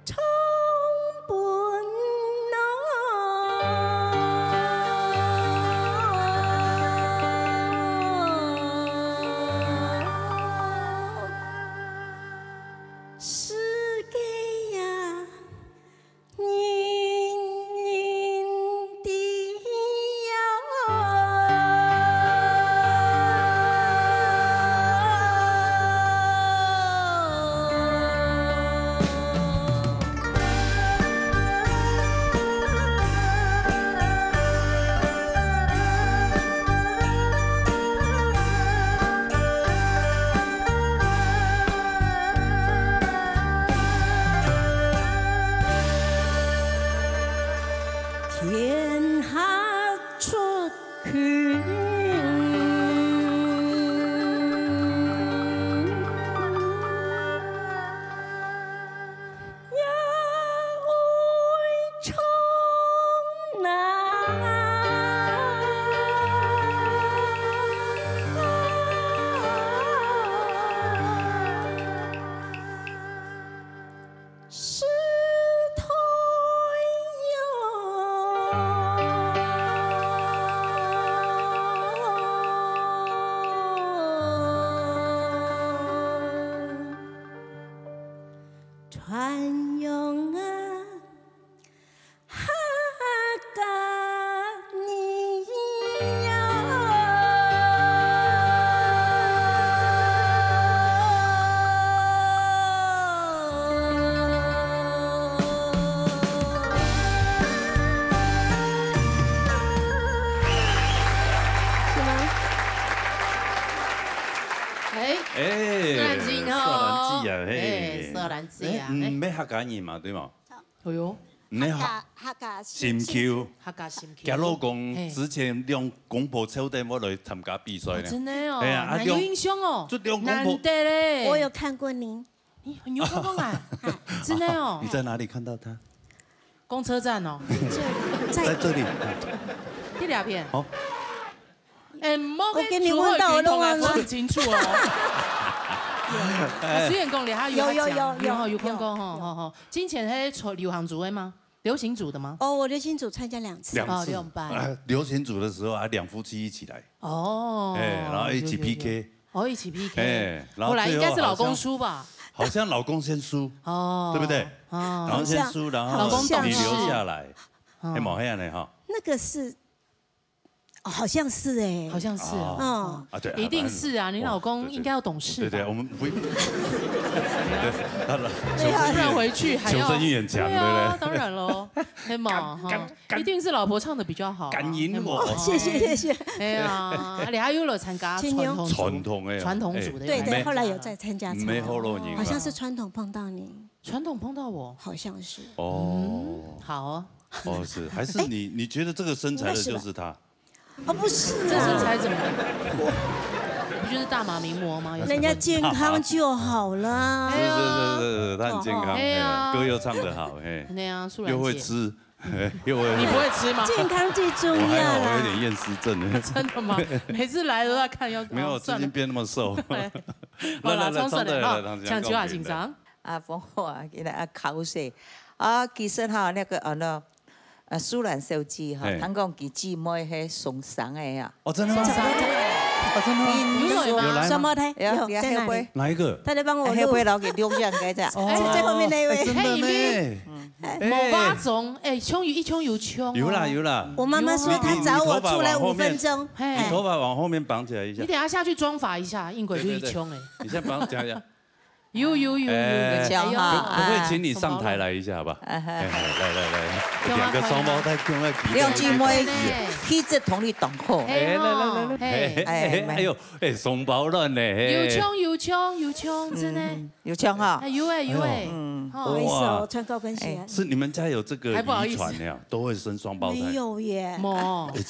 重本是给呀人的天下出去。是太阳，穿用啊，哈嘎尼色兰子啊，要客家人嘛，对嘛？哎呦，客家新橋，客家新橋。假如講之前用廣播秋店我來參加比賽呢，真的哦，係啊，有印象哦，難得嘞。我有看過您，你有看過啊？真的哦。你在哪裡看到他？公車站哦。在這裡。第2片。好。我給你問到了嗎？我很清楚哦。雖然講你下有看過哈，之前係流行組的嗎？流行組的嗎？哦，我流行組參加2次。2班。流行組的時候啊，兩夫妻一起來。哦。然後一起 PK。哦，一起 PK。後來應該是老公輸吧？好像老公先輸。哦。對不對？然後先輸，然後你留下來。係冇係呢哈？那個是。好像是哎，好像是哦，对，一定是啊，你老公应该要懂事。对，我们不，对，不然回去还要求生欲很强，对不对？当然喽，黑嘛哈，一定是老婆唱的比较好，敢赢我，谢谢。哎呀，你还有了参加传统组的，对，后来有在参加，没好咯，好像是传统碰到你，传统碰到我，好像是。哦，好哦，哦是，还是你觉得这个身材的就是他？哦，不是，这身材怎么？不就是大马名模吗？人家健康就好了。是，他很健康，歌又唱得好，对啊，又会吃，你不会吃吗？健康最重要啦。我有点厌食症了。真的吗？每次来都在看要。没有，最近变那么瘦。好啦，冲上来哈，像酒下欣赏。帮我给他口水。其實哈那個蘇蘭小姐哈，佢講佢姊妹係送上嘅啊。哦，真的嗎？有來雙胞胎，有在哪裡？哪一個？他在幫我錄。後背老給錄像嘅啫。最後面那一位。真的呢。某巴種，槍一槍有槍。有啦有啦。我媽媽說她找我出來5分鐘。你頭髮往後面綁起來一下。你等下下去妝髮一下，硬鬼就一槍哎。你先綁起來。有，可不可以請你上台來一下吧？來，兩個雙胞胎用在皮。兩姊妹氣質同你同好。哎呦，雙胞卵呢？有槍，真的。有槍哈？有哎。不好意思哦，穿高跟鞋。是你們家有這個遺傳呀？都會生雙胞胎？沒有耶。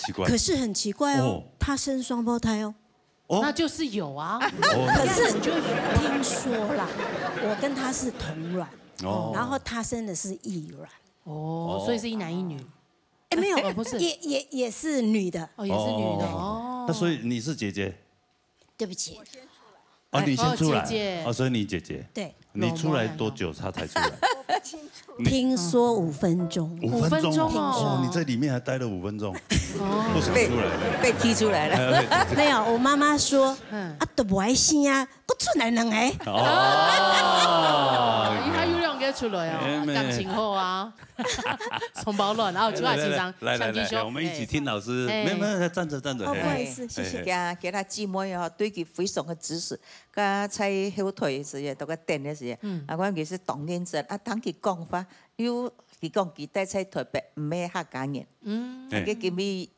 奇怪。可是很奇怪哦，他生雙胞胎哦。那就是有啊，可是聽說啦，我跟他是同卵，然後他生的是異卵，所以是一男一女。哎，沒有，不是，也是女的，也是女的哦。那所以你是姐姐？對不起。哦，你先出來，所以你姐姐。對。你出來多久他才出來？聽說5分鐘。5分鐘哦，你在裡面還待了5分鐘，不想出來，被踢出來了。沒有，我媽媽說，都不愛生啊，我出來兩個。他有兩個出來啊，感情好啊，雙胞卵，然後就來欣賞。來，我們一起聽老師。沒有，站着。不好意思，謝謝。給他姊妹哦，對佢非常嘅支持。佢在後腿時嘅，到個電嘅時，我講佢是當認真，當佢講法，佢講佢帶在台北唔係客家人，佢今日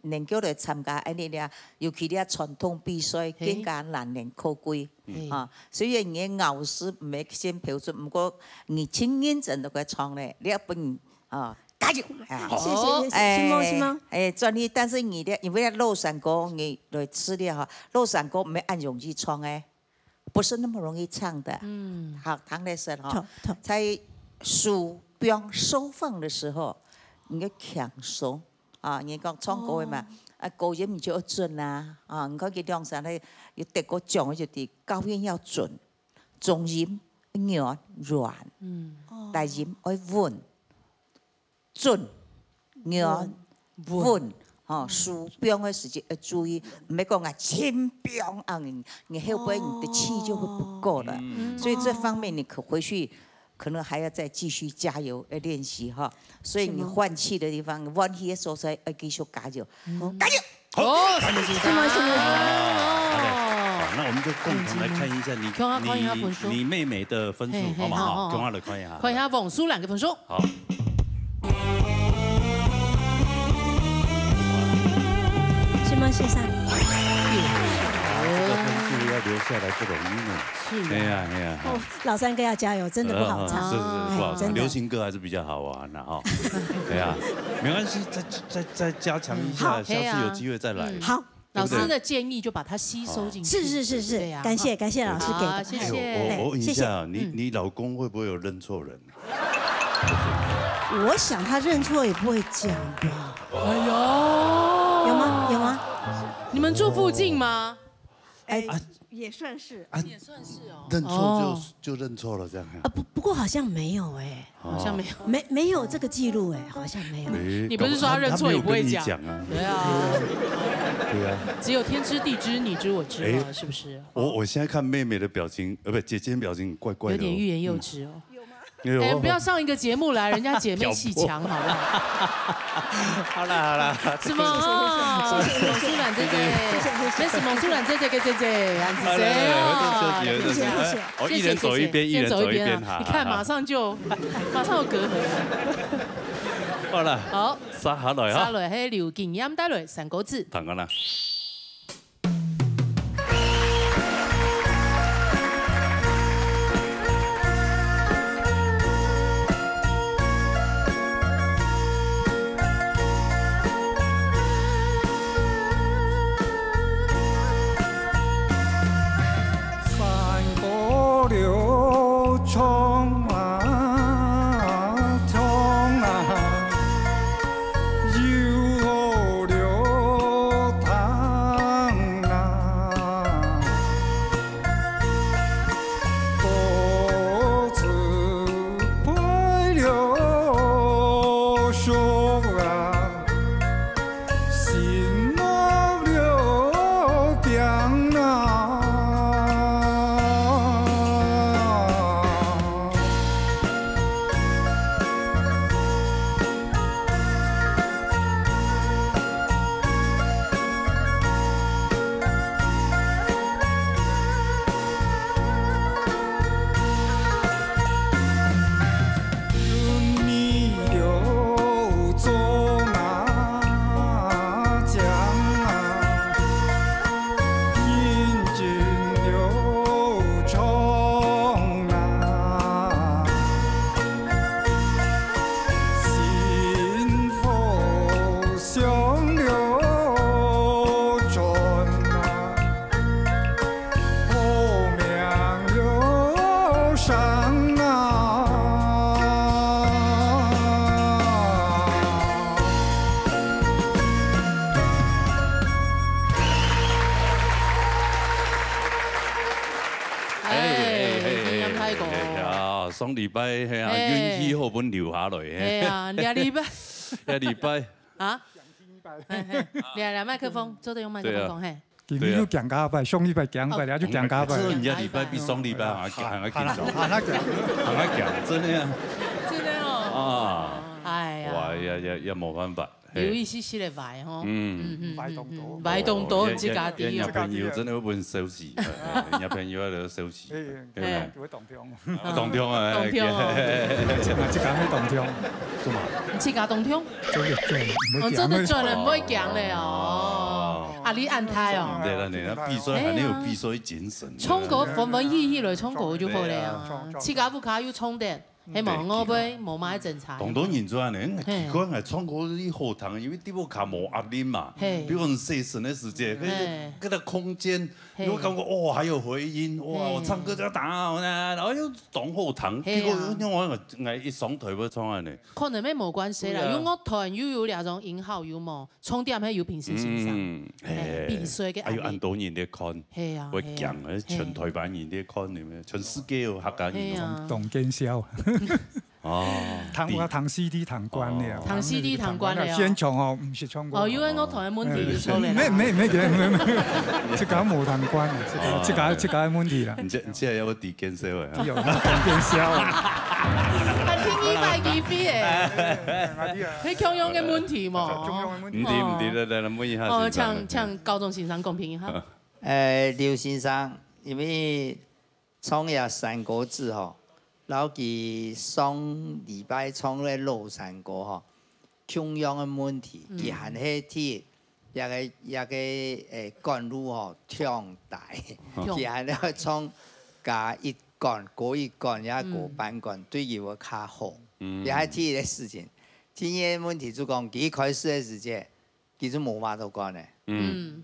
能夠來參加呢啲尤其啲傳統比賽，更加難能可貴啊！雖然你咬字唔係先標準，不過你真認真到佢唱咧，你一本啊加油！謝謝，專業，但是你的因為肉山歌你來吃的哈，肉山歌唔係按容易唱誒，不是那麼容易唱的。好，唐先生哈，在數標收放的時候，你要強手。你講唱歌嘅嘛，高音你就要準啦，你講佢兩聲咧要得個獎就啲高音要準，中音要軟，大音要穩，準要穩，數標嘅時間要注意，唔係講輕標你後背你的氣就會不夠了，所以這方面你可回去。可能還要再繼續加油練習哈，所以你換氣的地方，換氣的時候要繼續加油，加油！好，是嗎？那我們就共同來看一下你妹妹的分數，好唔好？共同來看一下。看一下王蘇蘭嘅分數。好。是嗎，先生？這個分數要留下來不容易呢。是。哎呀。老三哥要加油，真的不好唱。是不好唱，流行歌還是比較好玩的哈。對啊，沒關係，再加強一下，下次有機會再來。好，老師的建議就把它吸收進去。是，感謝老師給的。謝謝。我問一下，你老公會不會有認錯人？我想他認錯也不會講吧。哎呦，有嗎？你們住附近嗎？也算是，也算是哦。認錯就認錯了，這樣。不過好像沒有哎，好像沒有，沒有這個記錄哎，好像沒有。你不是說他認錯也不會講啊？對啊。只有天知地知你知我知嘛，是不是？我現在看妹妹的表情，不，姐姐的表情怪怪的，有點欲言又止哦。哎，不要上一個節目來，人家姐妹戲強，好不好？好啦。什麼？蒙蘇蘭姐姐，那是蒙蘇蘭姐姐嘅姐姐，安子姐哦。我一人走一邊，一人走一邊哈。你看，馬上有隔閡。好啦。好。沙下來哈。沙來係劉景音帶來三個字。唐安啦。流冲啊，冲啊。啊，双礼拜系啊，运气好，本留下来。系啊，2礼拜。2礼拜。啊？两麦克风，做得用麦克风讲嘿。今日又强加拜，上礼拜强拜，了就强加拜。这人家礼拜比上礼拜还紧张，还强，真的啊。真的哦。啊。哎呀。哇也冇办法。有意思的坏吼。坏动多，唔知家己。人家朋友真的会问收视，人家朋友喺度收视。会动中。动中啊！动中哦。即间去动中。做嘛？自家动中。我真的转了，唔会强嘞哦。啊，你安胎哦。对啦，你比赛还有比赛精神。冲过分分意义来冲过就好了啊。自家不卡有充电。希望我杯冇买正常。当然做安尼，奇怪系创过啲课堂，因为啲我卡冇压力嘛。比如讲session的时间，嗰个空间，我感觉哦还有回音，哇！我唱歌就打然后又当课堂，结果我一上台要创安尼。可能咩冇关系啦，因为我台又有那种音效有冇，充电喺有平时欣赏。比赛嘅。还有很多人在看，会讲全台湾人在看，你们全世界有客家人。懂见笑。哦，弹 CD 弹惯了，弹 CD 弹惯了。现场哦，唔是唱歌。哦，因为我台问题就出嚟。咩，即間冇彈關，即間問題啦。你即有個地見笑嘅。有地見笑。係天衣拜幾飛嘅。你強用嘅問題嘛？唔啲，來問一下。哦，請高中先生公平一下。劉先生，因為創業三個字吼。然後佢上禮拜創咧老山歌吼，中央嘅問題，佢還係啲一個幹路吼暢大，佢還咧創加一幹過一幹，也過半幹，對佢會較好。也係啲嘅事情。今日問題就講佢開始嘅時間，佢就冇話到講咧。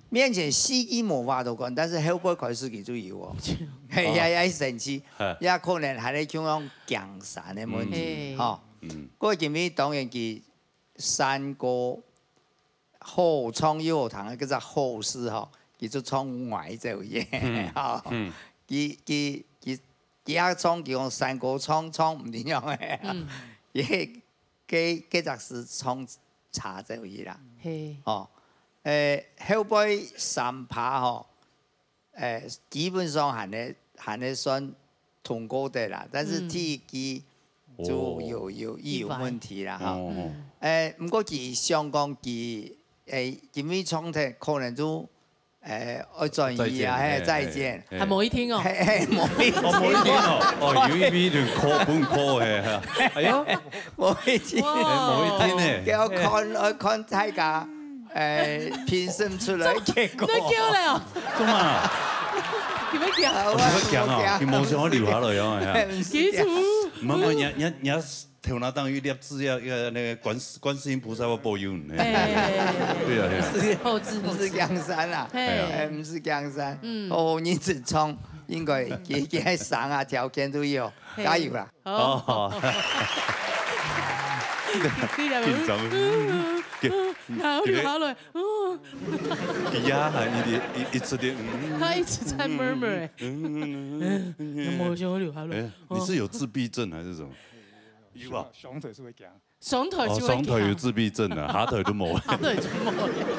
面前司機冇話到講，但是後背開始佢就有喎。也神奇，也可能係咧種種強山嘅問題，嗬。嗰前面當然佢三個好創又好堂，叫做好事嗬，佢就創外做嘢，嗬。佢一創佢講三個創唔一樣嘅，佢就是創茶做嘢啦，哦。後背三拍嗬。基本上還係算通過的啦，但是第幾就有問題啦嚇。唔過佢香港佢因為創的可能就愛轉移啊，再見。係某一天哦。某一天哦，有一邊就本科嘅，係啊，某一天，某一天咧。我看大家。評審出來結果，都叫了，做嘛？點樣講？點樣講啊？佢冇想我留下來啊！幾處？唔係，人頭那當一粒字要那個觀世音菩薩要保佑你。對啊，後字不是江山啦，唔是江山。哦，你自創應該佢上啊條件都有，加油啦！哦。緊張。好流下來，呀，一直的，他一直在 murmur， 有冇想我流下來？你是有自閉症還是什麼？有啊，雙腿是會驚。雙腿是會驚。雙腿有自閉症啊，下腿都冇。下腿就冇。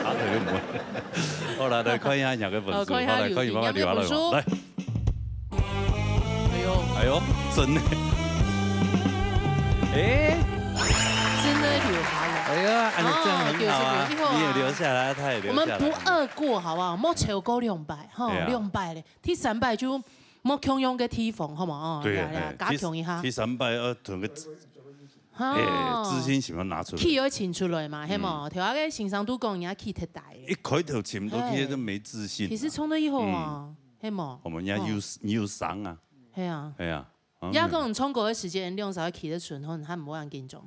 下腿都冇。好啦，來看一下兩個粉絲，好來看一下流下來嘛，來。哎呦，真的。真的流下來。哎呀，這樣很好啊！你也留下來，他也留下來。我們不二過，好不好？莫超過200，哈，200咧。第300就莫強用個提防，好嘛？對啊，加強一下。第300要同個自信心要拿出來。氣要請出來嘛，係嘛？條下個欣賞度講人家氣太大。一開頭前都氣都沒自信。其實衝到以後啊，係嘛？我們人家有傷啊。係啊。係啊。而家講衝過嘅時間，兩手企得順，可能他唔好人緊張。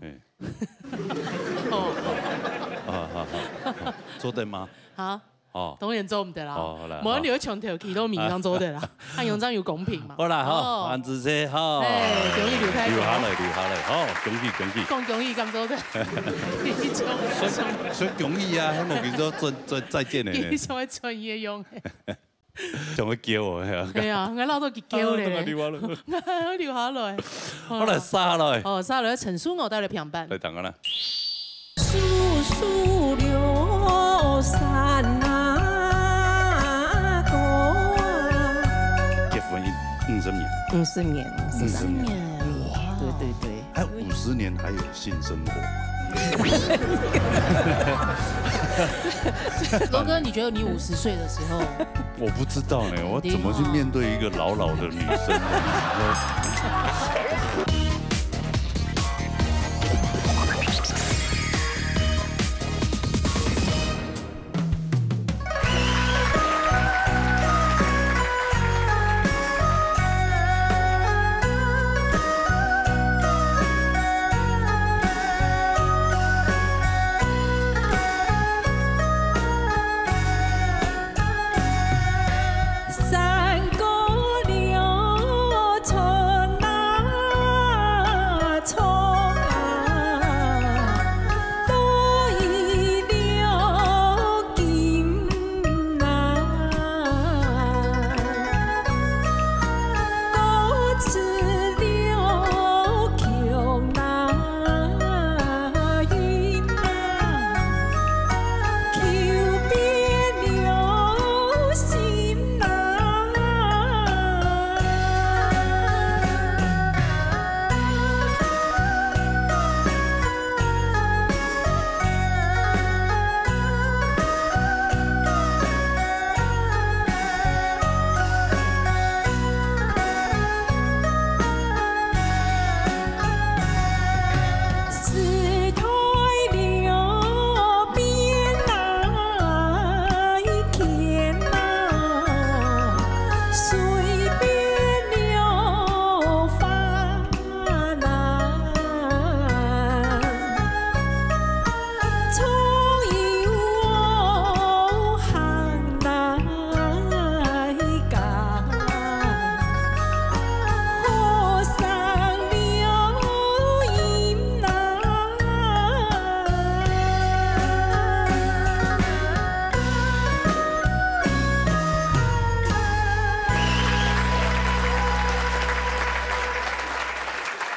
做得嗎？嚇！哦，當然做唔得啦。哦，好啦。冇人留長條企都面上做得啦，按樣章要公平嘛。好啦，好，安子姐，好。誒，恭喜劉太。留下來，好，恭喜。講恭喜咁做得。所以恭喜啊，希望佢都再見咧。佢想係專業用。仲會叫我係啊。係啊，我撈到結叫咧。我聊下來。我嚟沙來。哦，沙來陳書我帶嚟評判。嚟等我啦。疏疏流山啊歌。結婚50年。50年。50年。哇！對。還50年還有性生活。羅哥，你覺得你50歲的時候？我不知道呢，我怎麼去面對一個老的女生呢？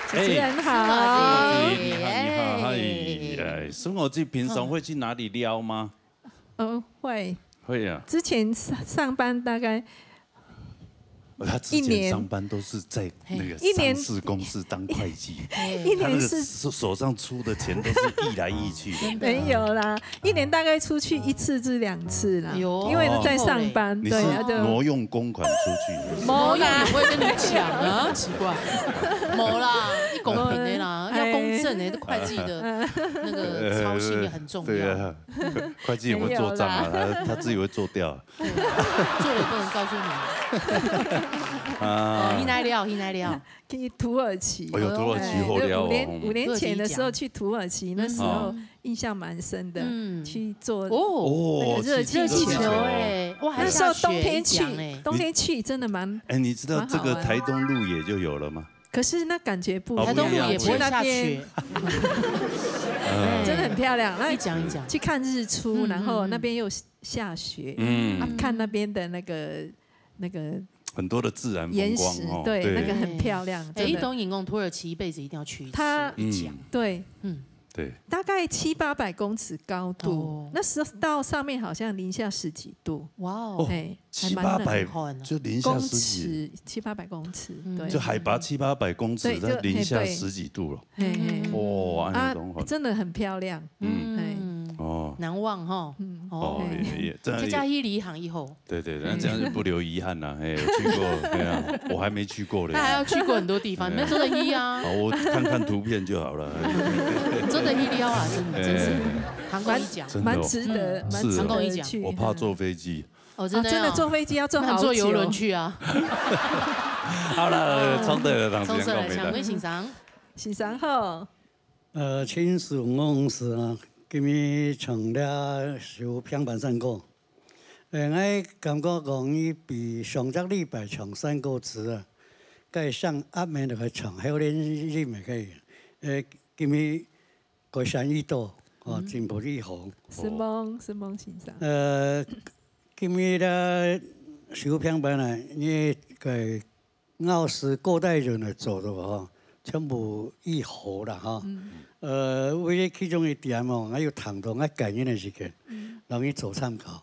主持人好，你好，孙我记平常会去哪里撩吗？会。会啊。之前上班大概。他之前上班都是在那个上市公司当会计，他那个手上出的钱都是溢来溢去。没有啦，一年大概出去1次至2次啦，因为在上班。你是挪用公款出去？挪用也不会跟你讲啊，奇怪。没啦，一公平的啦，要公正的，会计的那个操心也很重要。对啊，会计也会做账啊，他自己会做掉。做了不能告诉你。啊，去哪聊？去土耳其。哎呦，土耳其好聊哦。5年前的时候去土耳其，那时候印象蛮深的，去做那个热气球哎，哇，那时候冬天去真的蛮。哎，你知道这个台东路野就有了吗？可是那感觉不一样，台东路也不会下雪，真的很漂亮。一讲，去看日出，然后那边又下雪，看那边的那个。很多的自然风光哦，对，那个很漂亮。一东引贡土耳其一辈子一定要去一次。对，对，大概700-800公尺高度，那时候到上面好像零下10几度。哇哦，700-800就零下10几，700-800公尺，对，就海拔700-800公尺，在零下10几度了。哇，真的很漂亮。难忘哈。这家一离行以后。对，那这样就不留遗憾了。哎，我去过，对啊，我还没去过嘞。他还要去过很多地方，你们做的一啊。好，我看图片就好了。真的一撩啊，真是。唐公一讲，蛮值得，唐公一讲。我怕坐飞机。哦，真的坐飞机要坐好久。坐游轮去啊。好了，冲的让时间够没得。欣赏好。亲属公司啊。今日创了受平板山歌，我感觉讲伊比上个礼拜唱山歌词啊，该上暗暝就去唱，后年你咪可以。今日高山一道，真不离好。什么欣赏？今日的小平板呢，你个傲视古代人来做的吼，全部以后啦哈。为了其中一点哦，还有唐唐啊感应的时间，让你做参考。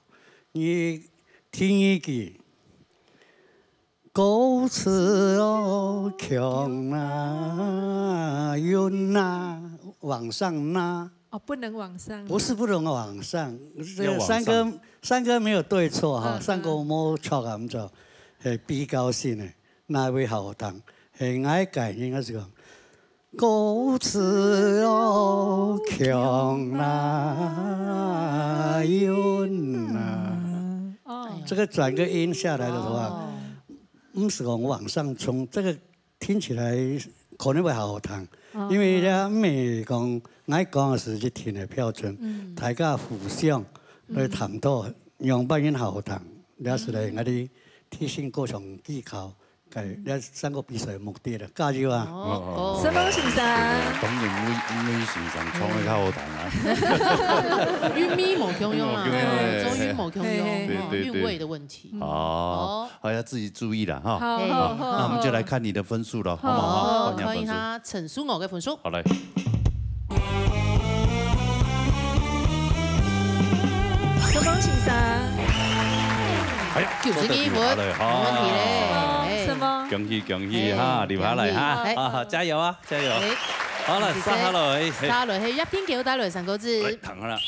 你听一句。高次哦，强啊，云啊，往上拉。哦，不能往上。不是不能往上，三个没有对错哈，三个冇错咁做，係比較性嘅，哪位學堂係愛感應嘅時候，高次哦，強啊，雲啊，這個轉個音下來的話。唔是講往上衝，這個聽起來可能會好聽，因為咧唔係講愛講嘅是一天嘅標準，大家互相來談討，讓扮演好聽，咧是嚟我哋提升各種技巧，咧三個比賽目的啦，加油啊！什麼先生？當然每先生唱得較好聽啊！韻味冇強用啊，中韻冇強用，韻味的問題。哦，好，要自己注意了哈。好，那我們就來看你的分數了，好唔好？看一下陳書豪嘅分數。好嚟。什麼先生？哎呀，91分，冇問題咧。什麼？恭喜哈，留下嚟哈！啊，加油啊，加油！好了，殺下來，殺來係一邊幾好打來3個字。嚟騰下啦。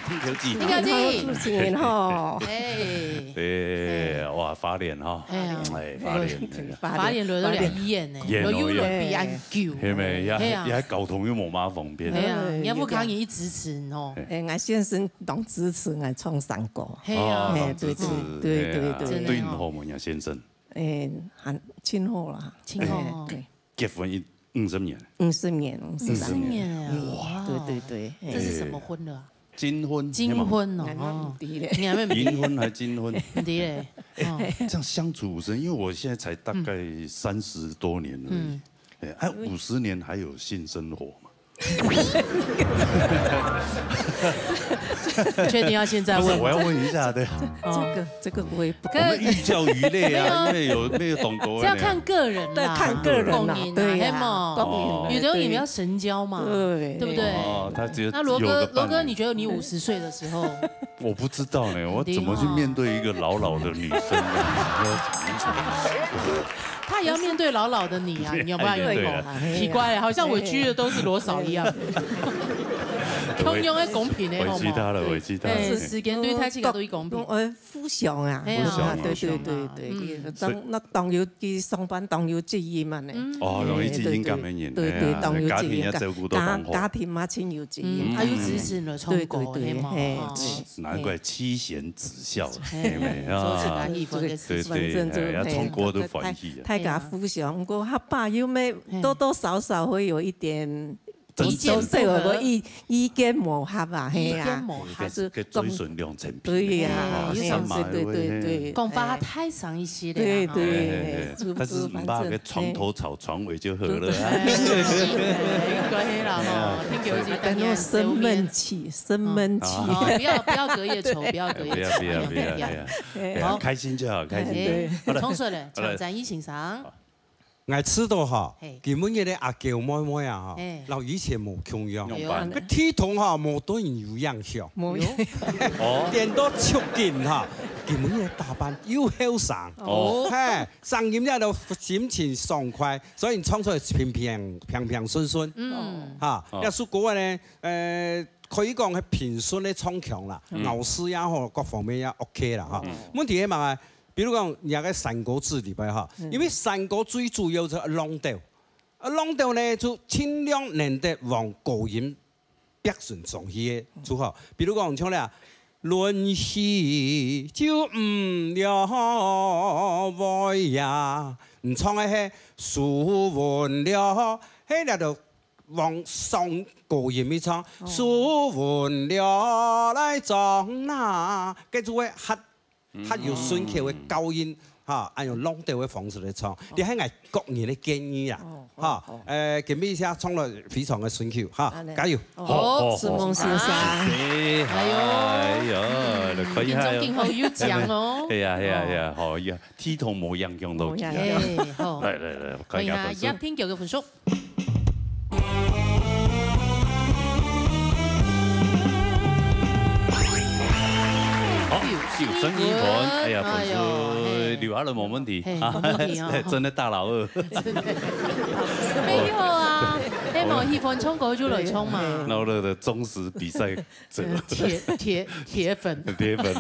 聽條字，吼，對，哇，花蓮哈，係花蓮來到2演呢，有優樂比安久，係咪？也喺交通又冇乜方便。係啊，也不抗議支持哦。俺先生當支持俺創3個。係啊，對，對唔好嘛，先生。很親好啦，親好。結婚50年。 50年哇！對，這是什麼婚了？金婚，金婚哦，你還沒銀婚還金婚？對嘞，這樣相處50年，因為我現在才大概30多年而已，哎，50年還有性生活嘛？確定要現在問？我要問一下，對。這個我也不。我們寓教於樂啊，因為有那個懂得。這要看個人啦，看個人啦，對呀。有的人比較神交嘛，對不對？哦，他覺得。那羅哥，你覺得你50歲的時候？我不知道呢，我怎麼去面對一個老的女生呢？他也要面对老老的你啊，你有没有员工？奇怪，好像委屈的都是罗嫂一样。通用的公平的，委屈他了，委屈他。时间对太起都一公平。富祥啊，对，当有去上班，当有职业嘛呢。哦，容易职业感染人。对，当有职业家庭嘛，亲有职业。还有支持了，冲过的嘛。难怪妻贤子孝，对对，要冲过都欢喜。太家富祥，不过他爸有没多多少少会有一点。意见对我意见磨合啊，嘿啊，还是追顺良成品。对呀，对，讲法太上一些了。对，但是唔怕个床头吵床尾就好了。关系啦哈，听有句跟那生闷气，生闷气。不要隔夜仇，不要隔夜仇。不要，开心就好，开心。冲水了，挑战一欣赏。我知道哈，基本嘅咧阿舅妹妹啊，老以前冇穷样，个体统哈冇对人有影响，变到出劲哈，基本嘅打扮又后生，嘿，声音咧都心情爽快，所以唱出来平顺顺，哈，一首歌咧，可以讲係平顺的唱腔啦，咬字也好，各方面也 OK 啦哈。問題係嘛？比如講，有個《三國志》裏邊哈，因為《三國》最主要就係龍調，龍調呢就盡量能得往高音表現上去嘅就好。比如講唱咧，論戲就唔了會呀，唔唱嘅係書文了，迄個就往上高音去唱，書文了來裝那，跟住會合。他有順口的高音，哈，按用朗調的方式來唱，你係我個人的建議啊，哈，今日下唱了非常的順口，哈，加油！好，是夢先生，哎呦，可以哈，今後有獎哦，係啊，好呀，體統冇影響到，好，嚟，可以下一天叫嘅分數。孙一凡，哎呀，粉丝留下了冇問題，真的大老二。沒有啊，希望一凡衝過就來衝嘛。老二的忠實比賽者，鐵粉。鐵粉，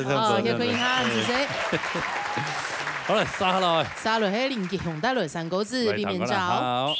哦，也可以哈，是誰？好啦，沙落去。沙落去連結紅帶來三個字，避免找。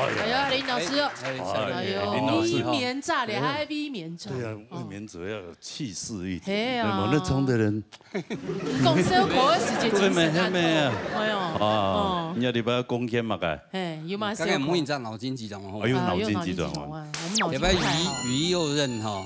哎呀，林老师，哎呦，林老师卫冕炸咧，还卫冕炸。对啊，卫冕者要有气势一嘿点，啊对吗？那冲的人，讲小口的时间精神啊，哎呦，啊，你要礼拜贡献嘛该？哎，有嘛？刚才母语站脑筋急转弯，哎呦，脑筋急转弯，礼拜于右任哈，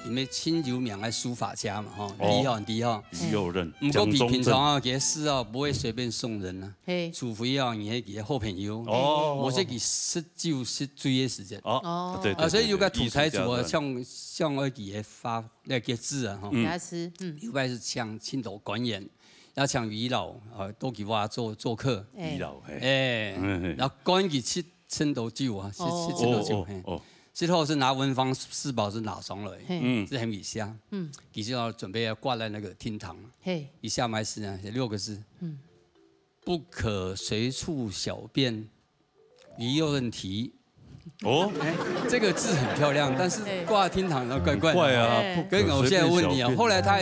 因为亲友名的书法家嘛哈，厉害厉害。于右任，不过比平常啊，给诗啊不会随便送人啊，除非啊你给好朋友哦，我是给19追的时间哦，对啊，所以有个土财主啊，像我给发那个字啊哈，给他吃，有摆是像青岛官员。要像余老都给我做客，余老然后官给7斗酒啊，7斗酒，之后是拿文房四宝是拿上来，是很以下，其实要准备要挂在那个厅堂，以下埋是呢6个字，不可随处小便，于右任题。哦，这个字很漂亮，但是挂厅堂然后怪啊，跟我现在问你啊，后来他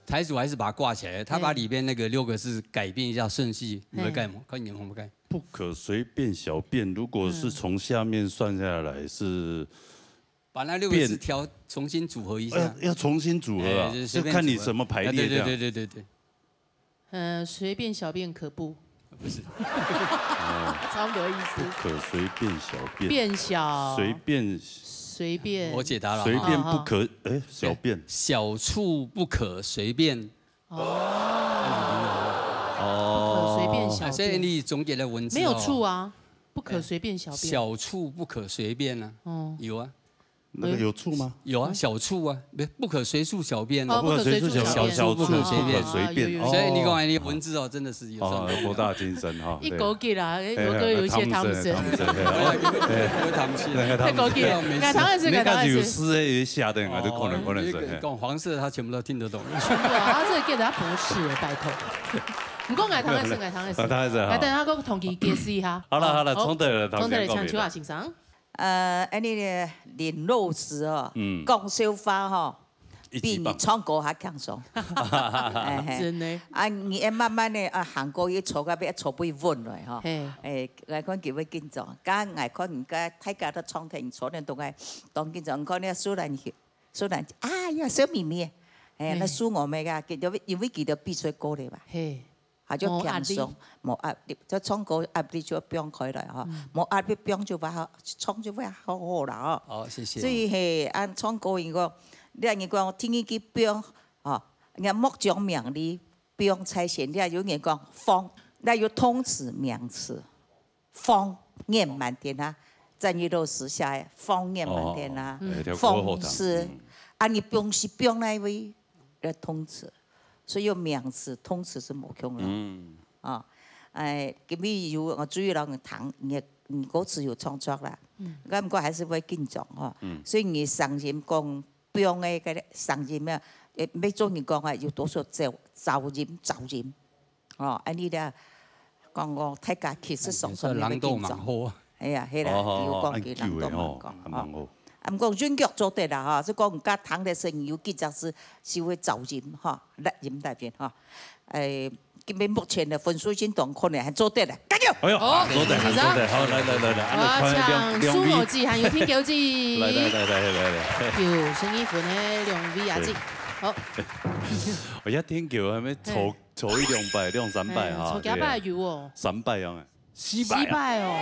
台主还是把它挂起来，他把里边那个6个字改变一下顺序，你会盖吗？看你们会不会盖？不可随便小便，如果是从下面算下来是，把那6个字重新组合一下，要重新组合啊，就看你怎么排列这样。对。随便小便可不？不是，差不多意思。不可随便小便。变小。随便。我解答了。随便不可小便。小处不可随便。不可随便小便。所以你总结的文字没有处啊，不可随便小便。小处不可随便啊。有啊。那个有处吗？有啊，小处啊，不可随处小便啊，不可随处小处不可随便，随便。所以你讲你文字哦，真的是有博大精深哈。一勾记啦，我哥有一些汤姆森，太勾记了，改唐人是改唐人是。有诗诶，下的啊，就可能是。讲黄色，他全部都听得懂。他这个记得他不是拜托。唔讲改唐人是改唐人是，来等下个同期解释一下。好了，冲对了，冲对了，唱秋啊，欣赏。安尼咧练肉时哦，讲笑话吼，比你唱歌还轻松。真的。你要慢慢的韩国一坐到要坐不稳来吼。我看佢要緊張，家我看人家大家都唱聽坐呢，都係當緊張。看呢蘇蘭呀小咪咪，那輸我咩噶？因為佢哋必須過嚟吧。他就輕鬆，冇壓力，就唱歌壓力就不用開來哈，冇壓力不用就話唱就會好好啦哦。好，謝謝。所以係按唱歌應該，你人講聽一句不用哦，人家莫講名利，不用猜拳，你有人講方，那有通詞名詞，方念滿天啊，在你都時下方念滿天啊，方是你不用是不用那位的通詞。所以有名詞、通詞是冇用啦。咁有我注意到唐，你嗰次有創作啦。咁我還是會緊張哦。所以你上音講不用嘅嗰啲上音啊，咩中意講啊，要多數噪音。呢啲講我睇下其實上上嘅緊張。係啊，係啦，要講佢朗讀講。唔講軟腳做得啦嚇，即係講唔加糖嘅聲要結實是會噪音嚇，甩音大邊嚇。咁目前嘅分數先當可能係做得啦，加油！哎呦，做得，好來。我唱蘇我字，還有天九字。來。叫聲音款嘅兩 V 牙字，好。我一聽叫係咪錯1-2拜2-3拜嚇？錯幾拜有喎？3拜樣嘅，4拜哦。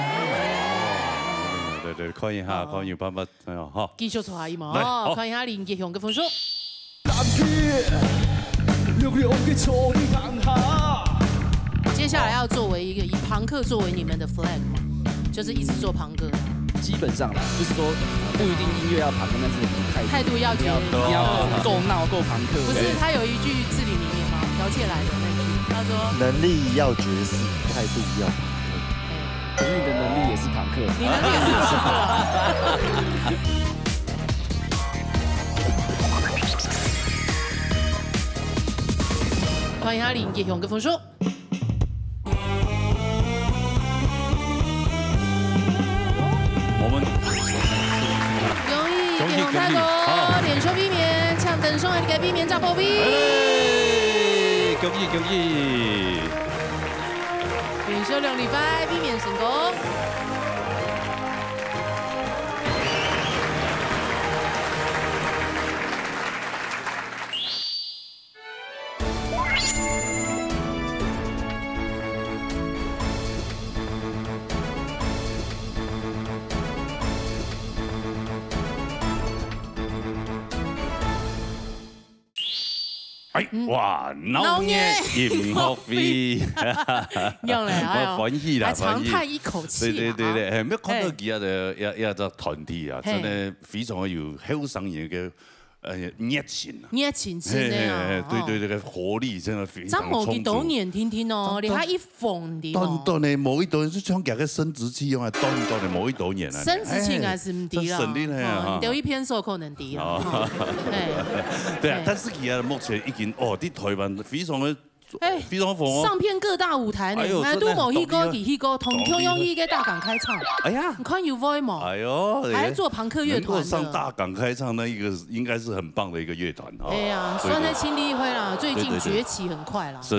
對，看一下，看有辦法，哈。繼續錯一嘛，看一下林傑雄嘅分數。接下來要作為一個以龐克作為你們的 flag 嘛，就是一直做龐克。基本上啦，就是說不一定音樂要龐克，但是你態度要夠鬧夠龐克。不是，他有一句至理名言嘛，剽竊來的那句，他說能力要絕世，態度要龐克。可是你的能力也是龐克，你能力也是龐克啊。歡迎阿林傑雄嘅分數。我們恭喜傑雄泰國連勝避免，搶等雙嘅避免炸破 V。恭喜！連續2禮拜避免成功。哎，哇，老年饮咖啡，用嘞，我欢喜啦，还长叹一口气。对，没有看到佢一個團體啊，真係非常有好上癮嘅熱情啊，熱情真的啊，對，活力真係非常充足。張無幾多年聽哦，你睇一瘋的哦。短的某一多年，就像夾個生殖器用啊，短的某一多年啊。生殖器應該是唔低啦，省力呢，留一片手可能低啦。對啊，但是而家目前已經哦，啲台灣非常嘅。非常火，上遍各大舞台呢，都冇去過，去過，同樣去個大港開唱。哎呀，你看有 voice 嘛？哎呦，還做朋克樂團的。上大港開唱，那一個應該是很棒的一個樂團哈。哎呀，算在青理會啦，最近崛起很快啦。是，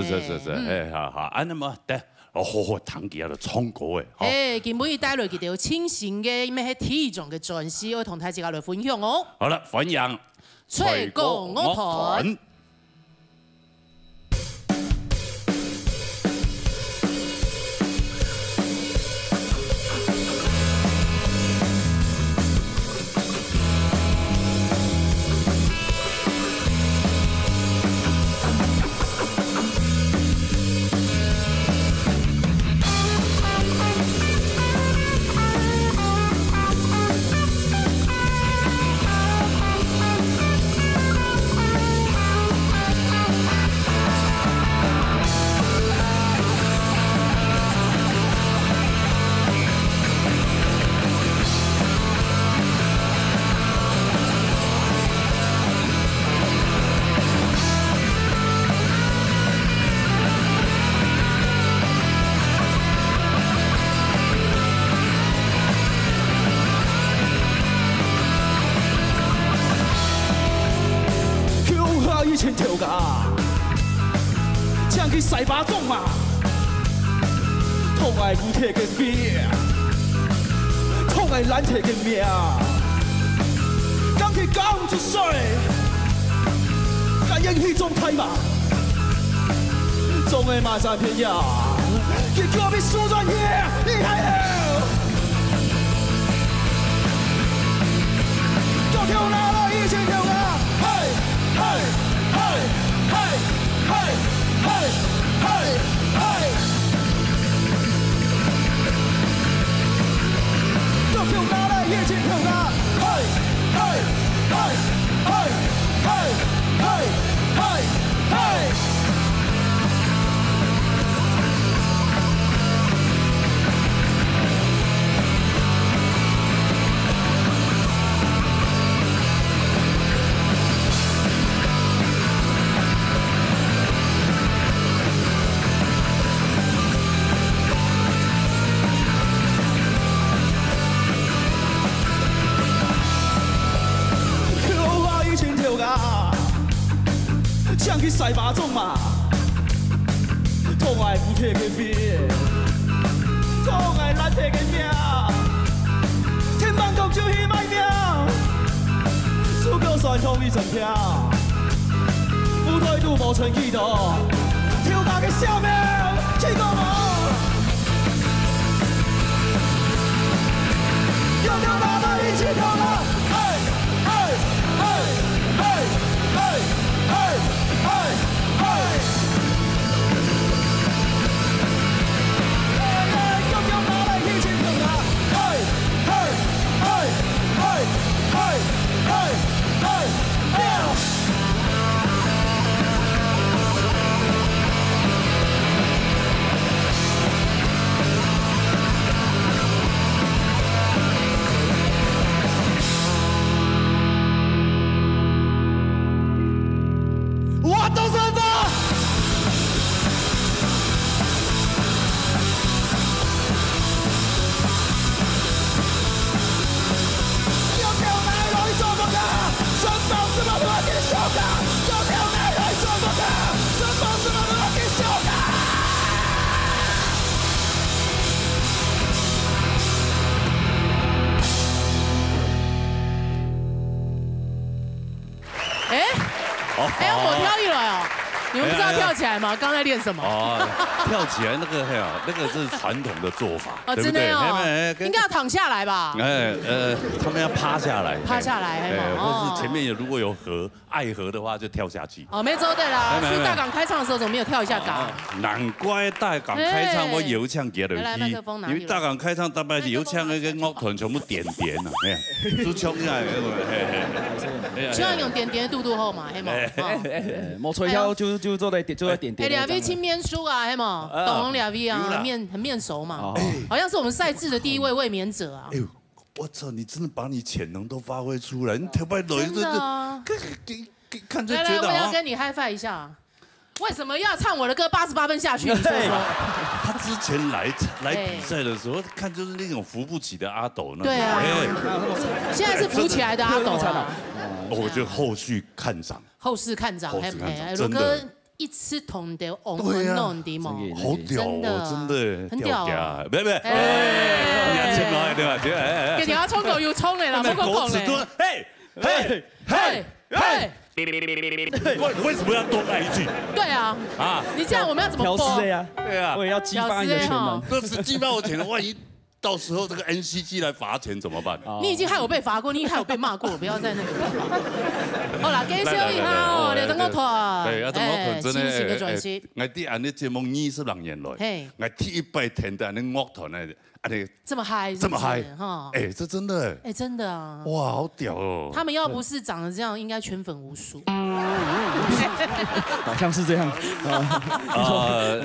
哎，好，啊，那麼得，我好彈吉他就唱歌誒。哎，今晡日帶來佢哋有清新嘅咩係體種嘅專輯，我同大家來分享哦。好了，歡迎吹歌樂團。西巴種嘛，痛係古鐵嘅命，痛係爛鐵嘅命，鋼鐵講唔出水，但英氣中睇嘛，總係漫山遍野，結果比輸咗嘢厲害了，就跳啦啦，一起跳啦，嘿，嘿，嘿，嘿，嘿，嘿。Hey, hey, 就跳啦啦，一起跳啦！嘿，嘿，嘿，嘿，嘿，嘿，嘿，嘿。像去西巴種嘛，痛係古鐵嘅命，痛係爛鐵嘅命，天崩國就去賣命，輸夠算痛一整條，副隊都無存氣度，跳打嘅小命，去過我，又跳啦啦，一起跳啦，嘿，嘿，嘿，嘿，嘿，嘿。我都是。你们不知道跳起来吗？刚在练什么？哦，跳起来那个是传统的做法，对不对？应该要躺下来吧？他们要趴下来，趴下来，或是前面如果有爱河的话，就跳下去。哦，没做对啦，去大港开唱的时候怎么没有跳一下港？难怪大港开唱我油腔给了因为大港开唱大概油腔那个乐团全部点点啊，都冲起来，希望用点点的肚肚后嘛，嘿嘛。莫吹箫就做在点点。两位青面书啊，嘿嘛，董红两位啊，很面熟嘛，好像是我们赛制的第一位卫冕者啊。我操！你真的把你潜能都发挥出来，你特别累，真的啊！看就觉得我要跟你嗨翻一下。为什么要唱我的歌88分下去？你说说。他之前来比赛的时候，看就是那种扶不起的阿斗那。对啊。现在是扶起来的阿斗啊。我就后续看涨。后市看涨，罗哥一次捅的红弄的嘛，好屌哦，真的很屌啊！别，你要冲来对吧？给你要冲口又冲的啦，不够讲嘞。嘿。为什么要多来一句？对啊，你这样我们要怎么播？调试呀，对啊，我也要激发你的潜能。这是激发我潜能，万一到时候这个 NCG 来罚钱怎么办？你已经害我被罚过，你害我被骂过，不要再那个。好啦，介绍一下哦，你等我团。对，啊，等我团真的。新的转型。我啲安尼节目20人来，我第一摆听到安尼乐团咧。这么嗨，这么嗨哈！这真的真的啊！哇，好屌哦！他们要不是长得这样，应该圈粉无数。好像是这样。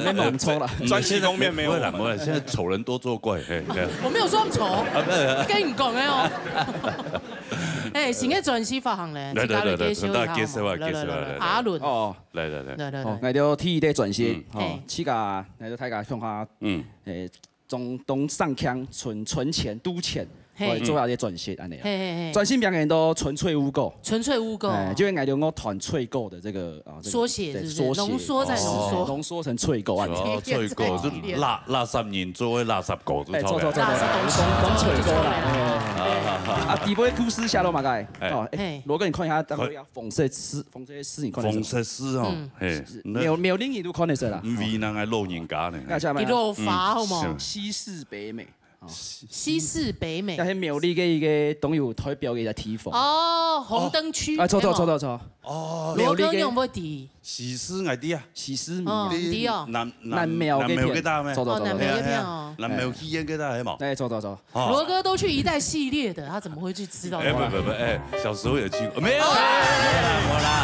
没猛抽了，专辑封面没有了，现在丑人多作怪。我没有说丑，跟你讲的哦。新嘅转型发行咧，来，介绍阿伦哦，来，我哋替代转型，起价嚟到睇下向下，中东上腔存钱赌钱，我做下啲转型安尼。转型表演都纯粹污垢，纯粹污垢，就係我团粹垢的这个缩写，浓缩再浓缩成粹垢啊。粹垢就垃圾人做嘅垃圾垢都错，講粹垢啦。啊，底部吐司下落嘛該，羅哥你看一下，等我要縫色絲，你看。縫色絲哦，沒有另一度看得出啦。唔為人係路人甲呢，你落法好冇？西式北美。西式北美，但係苗栗嘅一個董有代表嘅地方。哦，紅燈區。啊，錯。哦，羅哥用乜地？西施係啲啊，西施唔啲哦。南苗嘅單咩？哦，南苗嘅片哦。南苗戲演嘅單係冇？哎，錯。羅哥都去一代系列的，他怎麼會去知道？不，小時候有去過，沒有啦。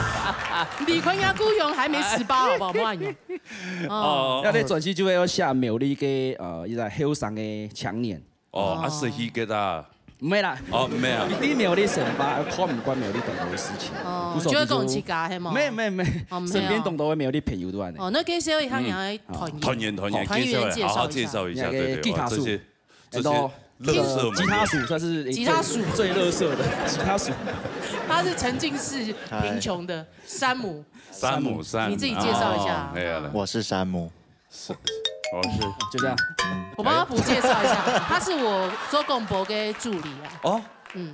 李坤亞姑用還沒18，好不好？冇按用。哦，要你轉機就會要下苗栗嘅一個後生嘅青年。哦，是戲嘅啦。唔係啦，哦唔係啊，啲苗栗選拔可唔關苗栗董嘅事情。哦，就係講自家係冇？沒，身邊董嘅苗栗朋友都係。哦，那介紹一下你係團員好好介紹一下，對，吉他手，這些樂色吉他手算是吉他手最樂色的吉他手。他是沉浸式貧窮的山姆，你自己介紹一下。我是山姆。就這樣，我幫他補介紹一下，他是我周公博嘅助理啊。哦，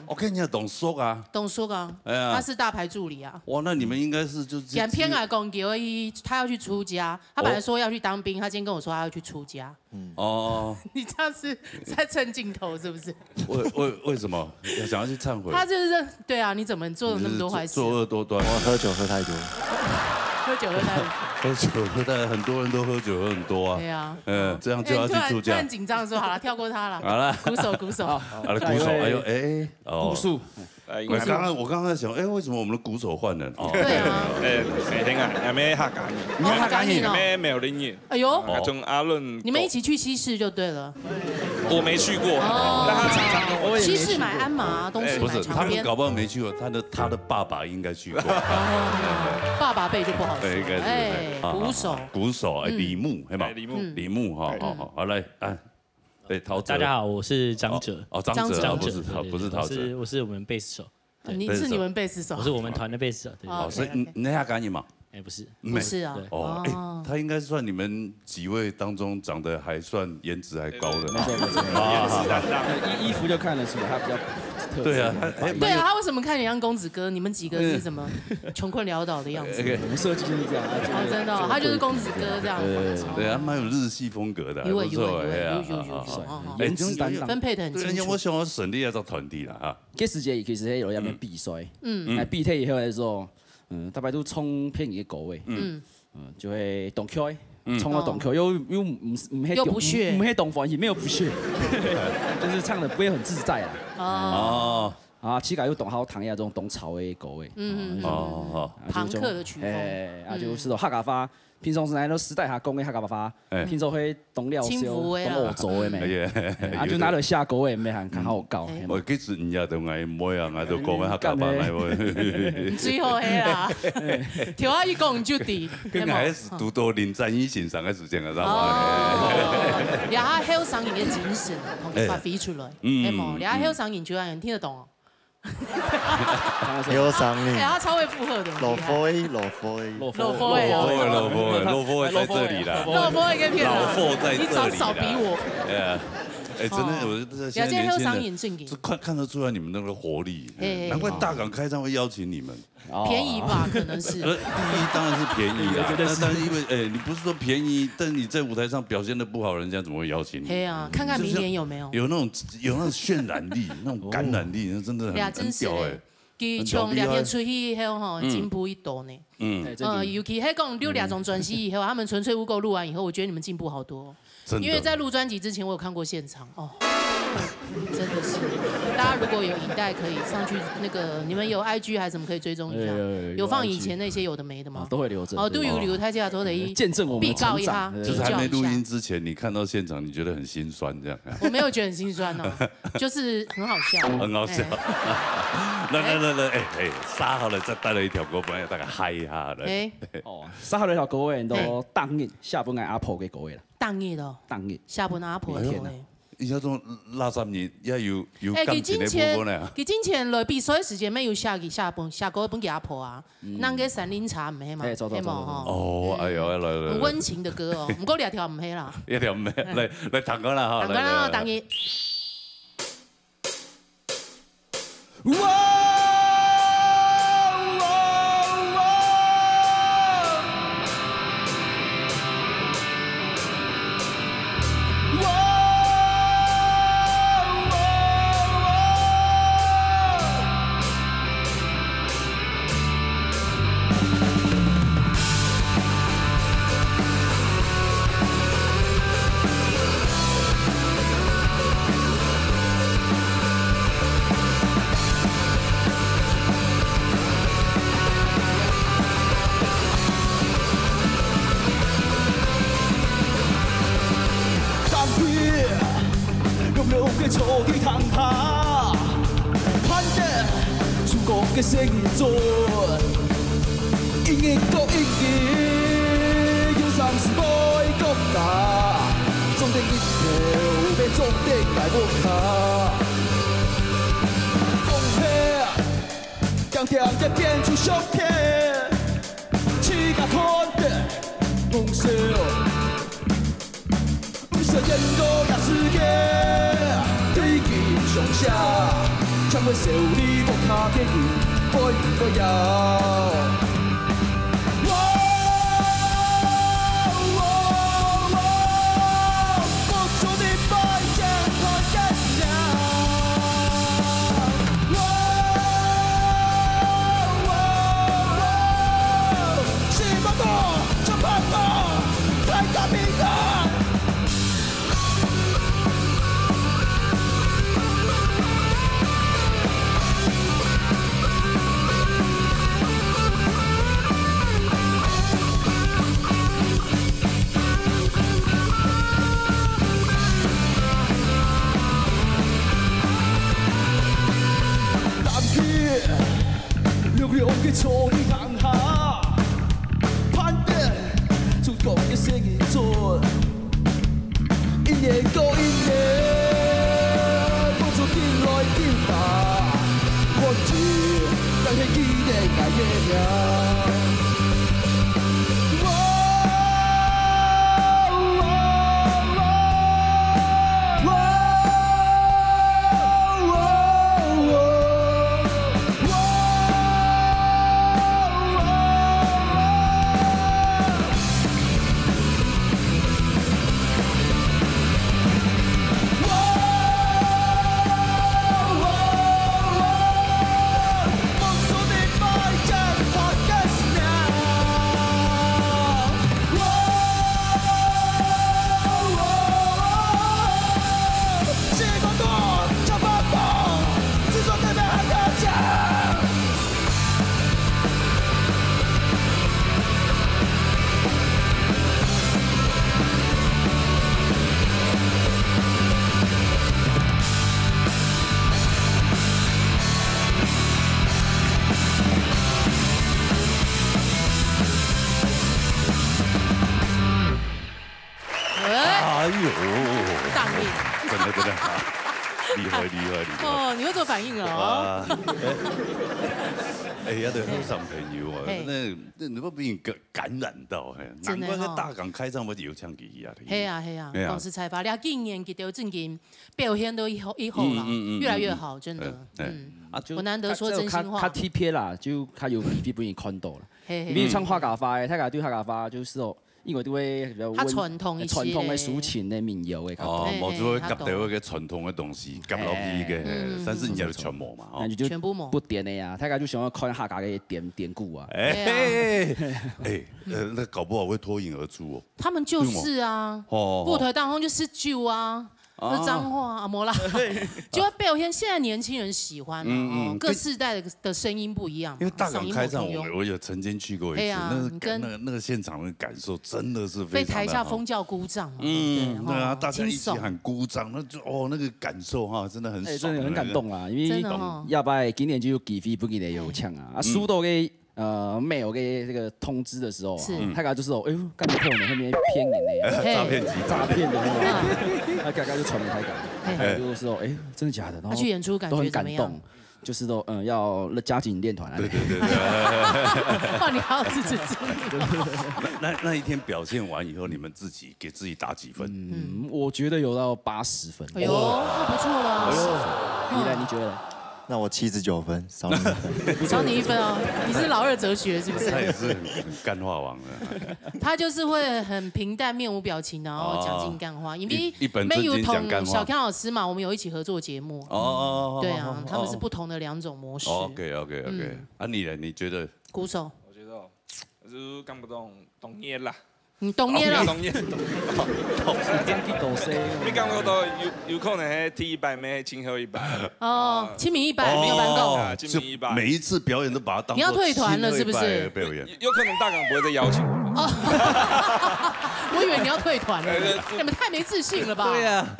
我看你係董叔啊。董叔啊，他是大牌助理啊。哇，那你們應該是就偏愛公給而已，他要去出家，他本來說要去當兵，他今天跟我說他要去出家。哦，你這樣是在蹭鏡頭是不是？為什麼想要去懺悔？他就是對啊，你怎麼做了那麼多壞事？作惡多端。我喝酒喝太多。喝酒喝太多，很多人都喝酒喝很多啊。对啊，这样就要去出家。很紧张的说，好了，跳过他了。好了，鼓手，鼓手，哎呦，鼓手。我剛才想，為什麼我們的鼓手換人？對啊。未聽啊，有咩客家人？你客家人有咩苗栗人？哎呦，仲阿倫。你們一起去西市就對了。我沒去過，但他常常跟我。西市買鞍馬，東市買長鞭。他們搞不好沒去過，他的爸爸應該去過。爸爸輩就不好說。應該是。鼓手，李牧，係嘛？李牧，好來，陶喆。大家好，我是張哲。哦，張哲，不是陶喆，我是我們貝斯手。你是你們貝斯手？我是我們團的貝斯手。哦，所以你客家人嘛？哎，不是，不是啊。哦，哎，他应该算你们几位当中长得还算颜值还高的。没错，衣服就看得出来他比较特。对啊，对啊，他为什么看你像公子哥？你们几个是什么穷困潦倒的样子？我们设计就是这样。哦，真的，他就是公子哥这样。对啊，蛮有日系风格的，不错。颜值担当，分配的很清楚。我想省力要做团体啦啊。这时节其实有那边比赛，来比赛以后来说。大概都冲偏移的高位，就会动 Q， 冲到动 Q， 又不屑，不会动反应，没有不屑，就是唱的不会很自在啦。哦，啊，膝盖又动好躺下这种动潮的高位，朋克的曲风，就是客家话。平常时来都时代下讲的客家话，平常会懂了少，懂欧洲的咩，啊就拿到下歌的咩行较好教。我其实人家都爱摸啊，我都讲客家话来喎。最好係啦，條阿姨講就對。跟還是讀到林戰一先生嘅時間嘅，知嘛？你阿好上癮嘅精神，同佢發揮出來，係冇？你阿好上癮就讓人聽得懂。有上瘾，他超会附和的。老佛在这里啦。老佛跟骗人。老佛在这里。你少比我。哎，真的，我这些年轻人，看得出来你们那个活力，难怪大港开唱会邀请你们。便宜吧，可能是。第一当然是便宜啦，但是因为你不是说便宜，但你在舞台上表现的不好，人家怎么会邀请你？对啊，看看明年有没有。有那种渲染力，那种感染力，那真的很屌哎。佢從兩天出去以後吼，進步一多呢。尤其喺講6兩種專輯以後，他們純粹無垢錄完以後，我覺得你們進步好多。因為在錄專輯之前，我有看過現場哦。真的是，大家如果有影帶可以上去，那個你們有 IG 還是什麼可以追蹤一下？有放以前那些有的沒的嗎？都會留着。哦，都有留，大家都得見證我們成長。就是還沒錄音之前，你看到現場，你覺得很心酸這樣？我沒有覺得很心酸哦，就是很好笑。很好笑。來，3號咧，再帶了一條歌，本來大家嗨一下咧。哦，3號那條歌誒，都當日下半個阿婆嘅歌誒啦。當日咯。當日。下半阿婆嘅歌誒。伊迄種垃圾年也有感情的部分咧。佢之前來比賽時間咩要下個本給阿婆啊，那個山林茶唔係嘛？係嘛？哦，哎呦，來。溫情的歌哦，唔過2條唔係啦。2條唔係，來彈歌啦嚇。彈歌啦，當日。嘅星座，應應各應嘅，要三時愛各打，中的一條被中的大屋下，風氣將條件變出相片，氣甲團的夢想，唔是人多也是嘅，對佢上下。唱會笑你無卡嘅語，開唔開有？嘅錯你行下，攀登做講嘅聲音做，一年過一年，工作變來變大，我知，但係記得我嘅名。哎呦，大命，真的，厉害。哦，你会做反应了哎，要得喝上朋友啊，那你不被你感染到，难怪在大港开唱我就有唱机啊。嘿啊，广式菜法，俩今年其实最近表现都以后啦，越来越好，真的。我难得说真心话。他 TP 啦，就他有 PV 不容易看到了。因为唱客家话的，大家对客家话就是哦。因為啲會比較傳統一些傳統嘅抒情嘅民謠嘅。哦，冇做會夾到嗰個傳統嘅東西夾落去嘅，但是你要全冇嘛，全部冇不點嘅呀，大家就想要看客家嘅典故啊。那搞不好會脫穎而出哦。他們就是啊，布台當紅就是酒啊。是脏话啊，没啦，就要表现现在年轻人喜欢嘛，各世代的声音不一样。因为大港开唱，我有曾经去过一次，那个现场的感受真的是非常的好。被台下疯叫鼓掌，对啊，大家一起喊鼓掌，那就那个感受哈，真的很爽，真的很感动啊。因为亚伯今年就有几飞不给的有唱啊，输到嘅。没有给这个通知的时候，大家就是哎呦，干嘛骗我们那边骗人呢？诈骗的那种，大概就传给台港，就是说哎，真的假的？然后去演出感觉怎么样？就是都要加紧练团啊。对。哇，你好自制。那一天表现完以后，你们自己给自己打几分？我觉得有到80分。哎呦，那不错了。你呢？你觉得？那我79分，少你1分。少你1分哦，你是老二哲学是不是？他也是很干话王的。他就是会很平淡、面无表情，然后讲尽干话。因为一本正经讲干话。小康老师嘛，我们有一起合作节目。对啊，他们是不同的2种模式。OK。啊，你呢？你觉得？鼓手。我觉得我就是干不懂捏啦。你懂捏了？懂捏。你讲我都有可能係T100咩青河100。哦，青米100没有办够。青米100。每一次表演都把它当。你要退团了是不是？表演。有可能大港不会再邀请我。我以为你要退团了，你们太没自信了吧？对呀。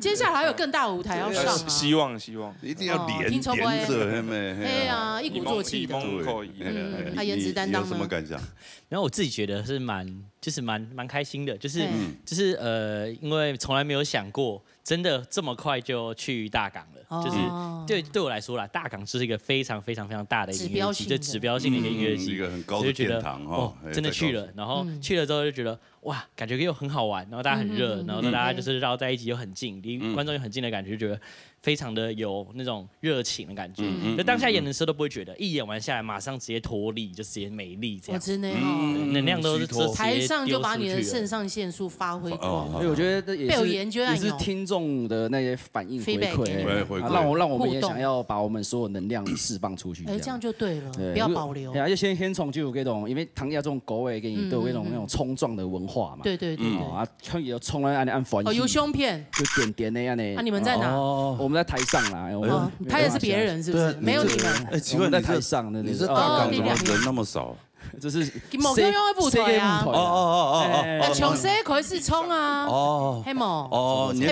接下来还有更大舞台要上。希望一定要连着对啊，一鼓作气的。他颜值担当有什么感想？然后我自己觉得是蛮开心的，就是因为从来没有想过真的这么快就去大港了，就是对我来说啦，大港是一个非常大的一个音乐季，就指标性的一个音乐季，一个很高的殿堂哦，真的去了，然后去了之后就觉得哇，感觉又很好玩，然后大家很热，然后大家就是绕在一起又很近，离观众又很近的感觉，就觉得非常的有那种热情的感觉。就当下演的时候都不会觉得，一演完下来马上直接脱力，就直接美丽这样。真的能量都是台上就把你的肾上腺素发挥光。所以我觉得这也是听众的那些反应回馈，让我们也想要把我们所有能量释放出去。这样就对了，不要保留。而且先从就有这种，因为唐家这种狗尾给你都有那种冲撞的文化嘛。对。啊，可以冲来按反应。有胸片，就点那样的。啊，你们在哪？我们在台上啦。他也是别人是不是？没有你们。哎，奇怪，在台上的。你是大港怎么人那么少？这是某天用舞台啊。琼 C 可以试冲啊。黑某。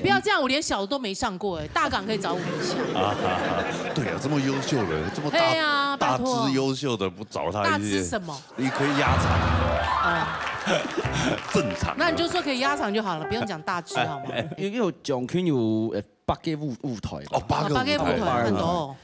不要这样，我连小的都没上过哎，大港可以找我一下。对啊，这么优秀的，这么大只优秀的，不找他？大只什么？你可以压场。正常。那你就说可以压场就好了，不用讲大只好吗？因为奖圈有8個舞台。哦，8個舞台很多。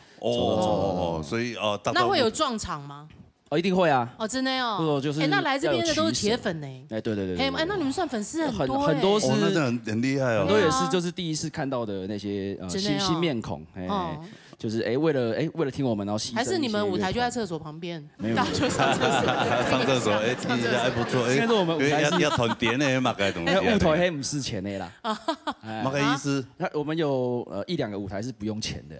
所以那会有撞场吗？一定会啊！真的哦。就是那来这边的都是铁粉呢。对。那你们算粉丝很多很多是，那真的很厉害哦。很多也是就是第一次看到的那些新面孔，就是为了听我们然后牺牲。还是你们舞台就在厕所旁边，大家就上厕所。上厕所，听一下还不错。应该是我们舞台要团点的嘛，该东西。舞台还不是钱的啦。嘛个意思？我们有1、2個舞台是不用钱的。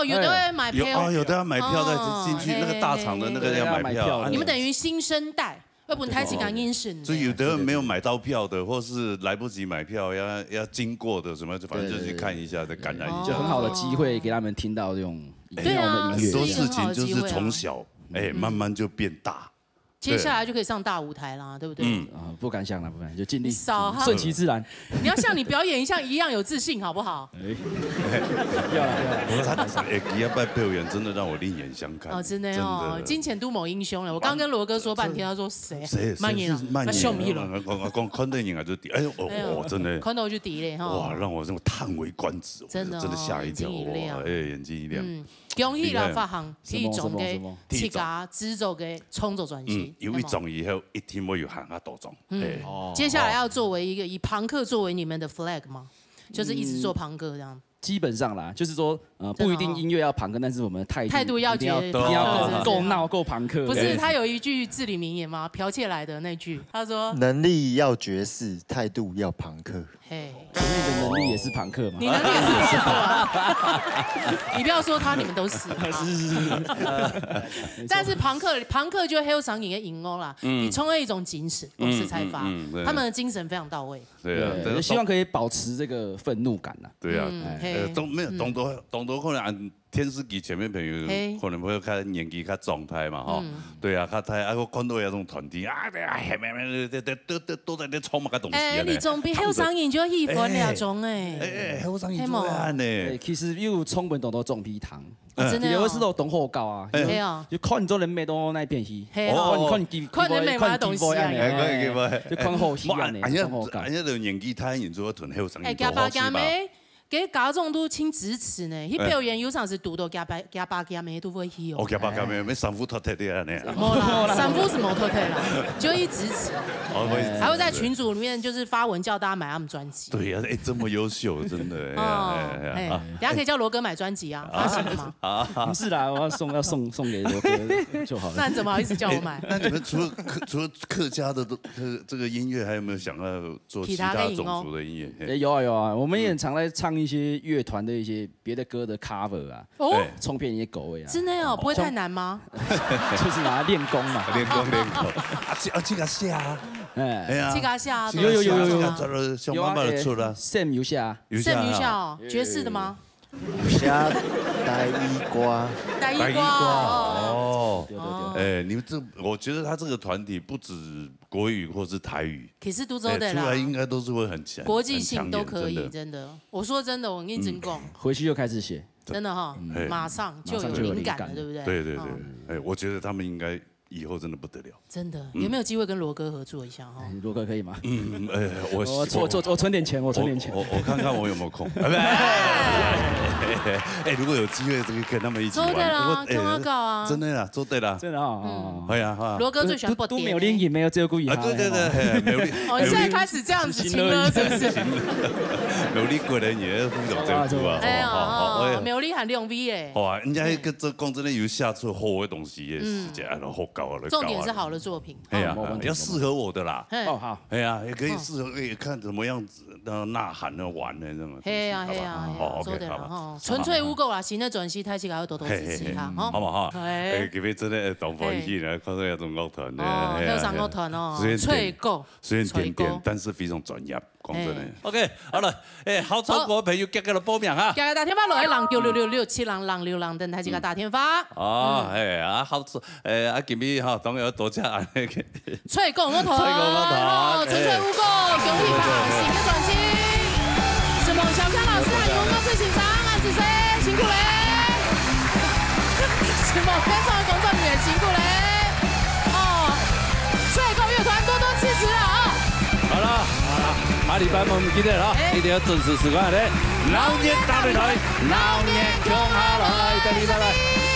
有的要买票。有的要买票再进去，那个大场的那个要买票。你们等于新生代。要不然台起港音审，所以有的人没有买到票的，或是来不及买票要经过的什么，反正就去看一下，再感染一下，就很好的机会给他们听到这种对啊，很多事情就是从小慢慢就变大。接下来就可以上大舞台啦，对不对？不敢想了，不敢，就尽力，少顺其自然。你要像你表演一样有自信，好不好？不要了，不过他第一拜表演真的让我另眼相看。哦，真的哦，金钱都某英雄了。我刚跟罗哥说半天，他说谁？慢演慢演，秀米了。光看电影啊就敌，哎呦，真的。看到就敌嘞哈。哇，让我这么叹为观止，真的吓一跳，哇，哎，眼睛一亮。恭喜啦，发行体重嘅七家制作嘅创作专辑。有一种以后一天我有喊他多种。接下来要作为一个以朋克作为你们的 flag 吗？就是一直做朋克这样。基本上啦，就是说，不一定音乐要朋克，但是我们的态度要一定要够闹、够朋克。不是，他有一句至理名言吗？剽窃来的那句，他说：能力要爵士，态度要朋克。嘿，你的能力也是朋克嘛？你能力也是朋克啊！你不要说他，你们都是。是。但是朋克就很上瘾的赢哦啦，你充了一种精神，公司才发，他们的精神非常到位。对啊，希望可以保持这个愤怒感呐。对啊，都没有懂得可能按电视机前面朋友可能会看年纪较状态嘛哈，对啊，较态啊，我看到有种团体啊，都在那冲嘛个东西。你总比很上瘾就一分两钟哎，很上瘾做啊呢。其实有充分懂得种皮糖。真的有时候懂好高啊，就看做人美都那片戏，看人美嘛东西啊，就看好戏啊，懂好高。人家就年纪太严重，囤后生意多好是吧？给家众都请支持呢，迄表演有场是读到加巴妹都会去哦。加巴没3副脱退的呢。没啦，3副是没脱退啦，就一支持。还会在群组里面就是发文叫大家买他们专辑。对呀，哎，这么优秀，真的。等下可以叫罗哥买专辑啊，发行了吗？不是啦，我要送给罗哥就好了。那你怎么好意思叫我买？那你们除了客家的这个音乐，还有没有想要做其他种族的音乐？有啊，我们也常来唱一些乐团的一些别的歌的 cover 啊，冲骗一些狗尾啊。真的哦，不会太难吗？就是拿来练功嘛，练功。这个下，哎呀，这个下，有，想办法的出了。Sam 有下哦，爵士的吗？下台语歌，哦，哎，你们我觉得他这个团体不止国语或是台语，可是都做的啦，出来应该都是会很强，国际性都可以，真的。我说真的，我跟你真讲，回去就开始写，真的哈，马上就有灵感了，对不对？对，哎，我觉得他们应该。以后真的不得了，真的有没有机会跟罗哥合作一下哈？罗哥可以吗？我存点钱，我看看我有没有空。哎，如果有机会，这个跟他们一起玩，做对了，跟我搞啊！真的啦，做对了，真的啊，哎呀，罗哥最喜欢不都没有练瘾，没有这个故意啊，对，没有练。哦，你现在开始这样子亲了，是不是？没有练过的也要分手这样子啊！哎呀，没有练还用 V 哎！哇，人家一个这讲真的有下出好的东西也是这样，好搞了。重点是好的作品，哎呀，要适合我的啦。哦好，哎呀，也可以适合，看怎么样子，呐喊的玩的这么。嘿呀，做得了哈，纯粹污垢啦，新的转型，太起来要多多支持他，好不好？哎，特别真的动欢喜呢，看到有种乐团的，有上乐团哦，脆垢，虽然点，但是非常专业。讲真的 ，OK， 好了，哎，好唱歌的朋友加个了报名哈，加个大天发落去人叫66667人流浪等台这个大天发。哦，哎啊，好吃，哎今日哈，当然要多谢安那个脆贡乐团，纯粹污垢，恭喜他新的转型，是孟小康老师和语文老师欣赏，安子 C 辛苦嘞，是孟跟上的工作人员辛苦嘞，哦，脆贡乐团多多支持啊！好了，下礼拜我们记得了，一定要准时时间来，老年大擂台，老年共下来，等你再来。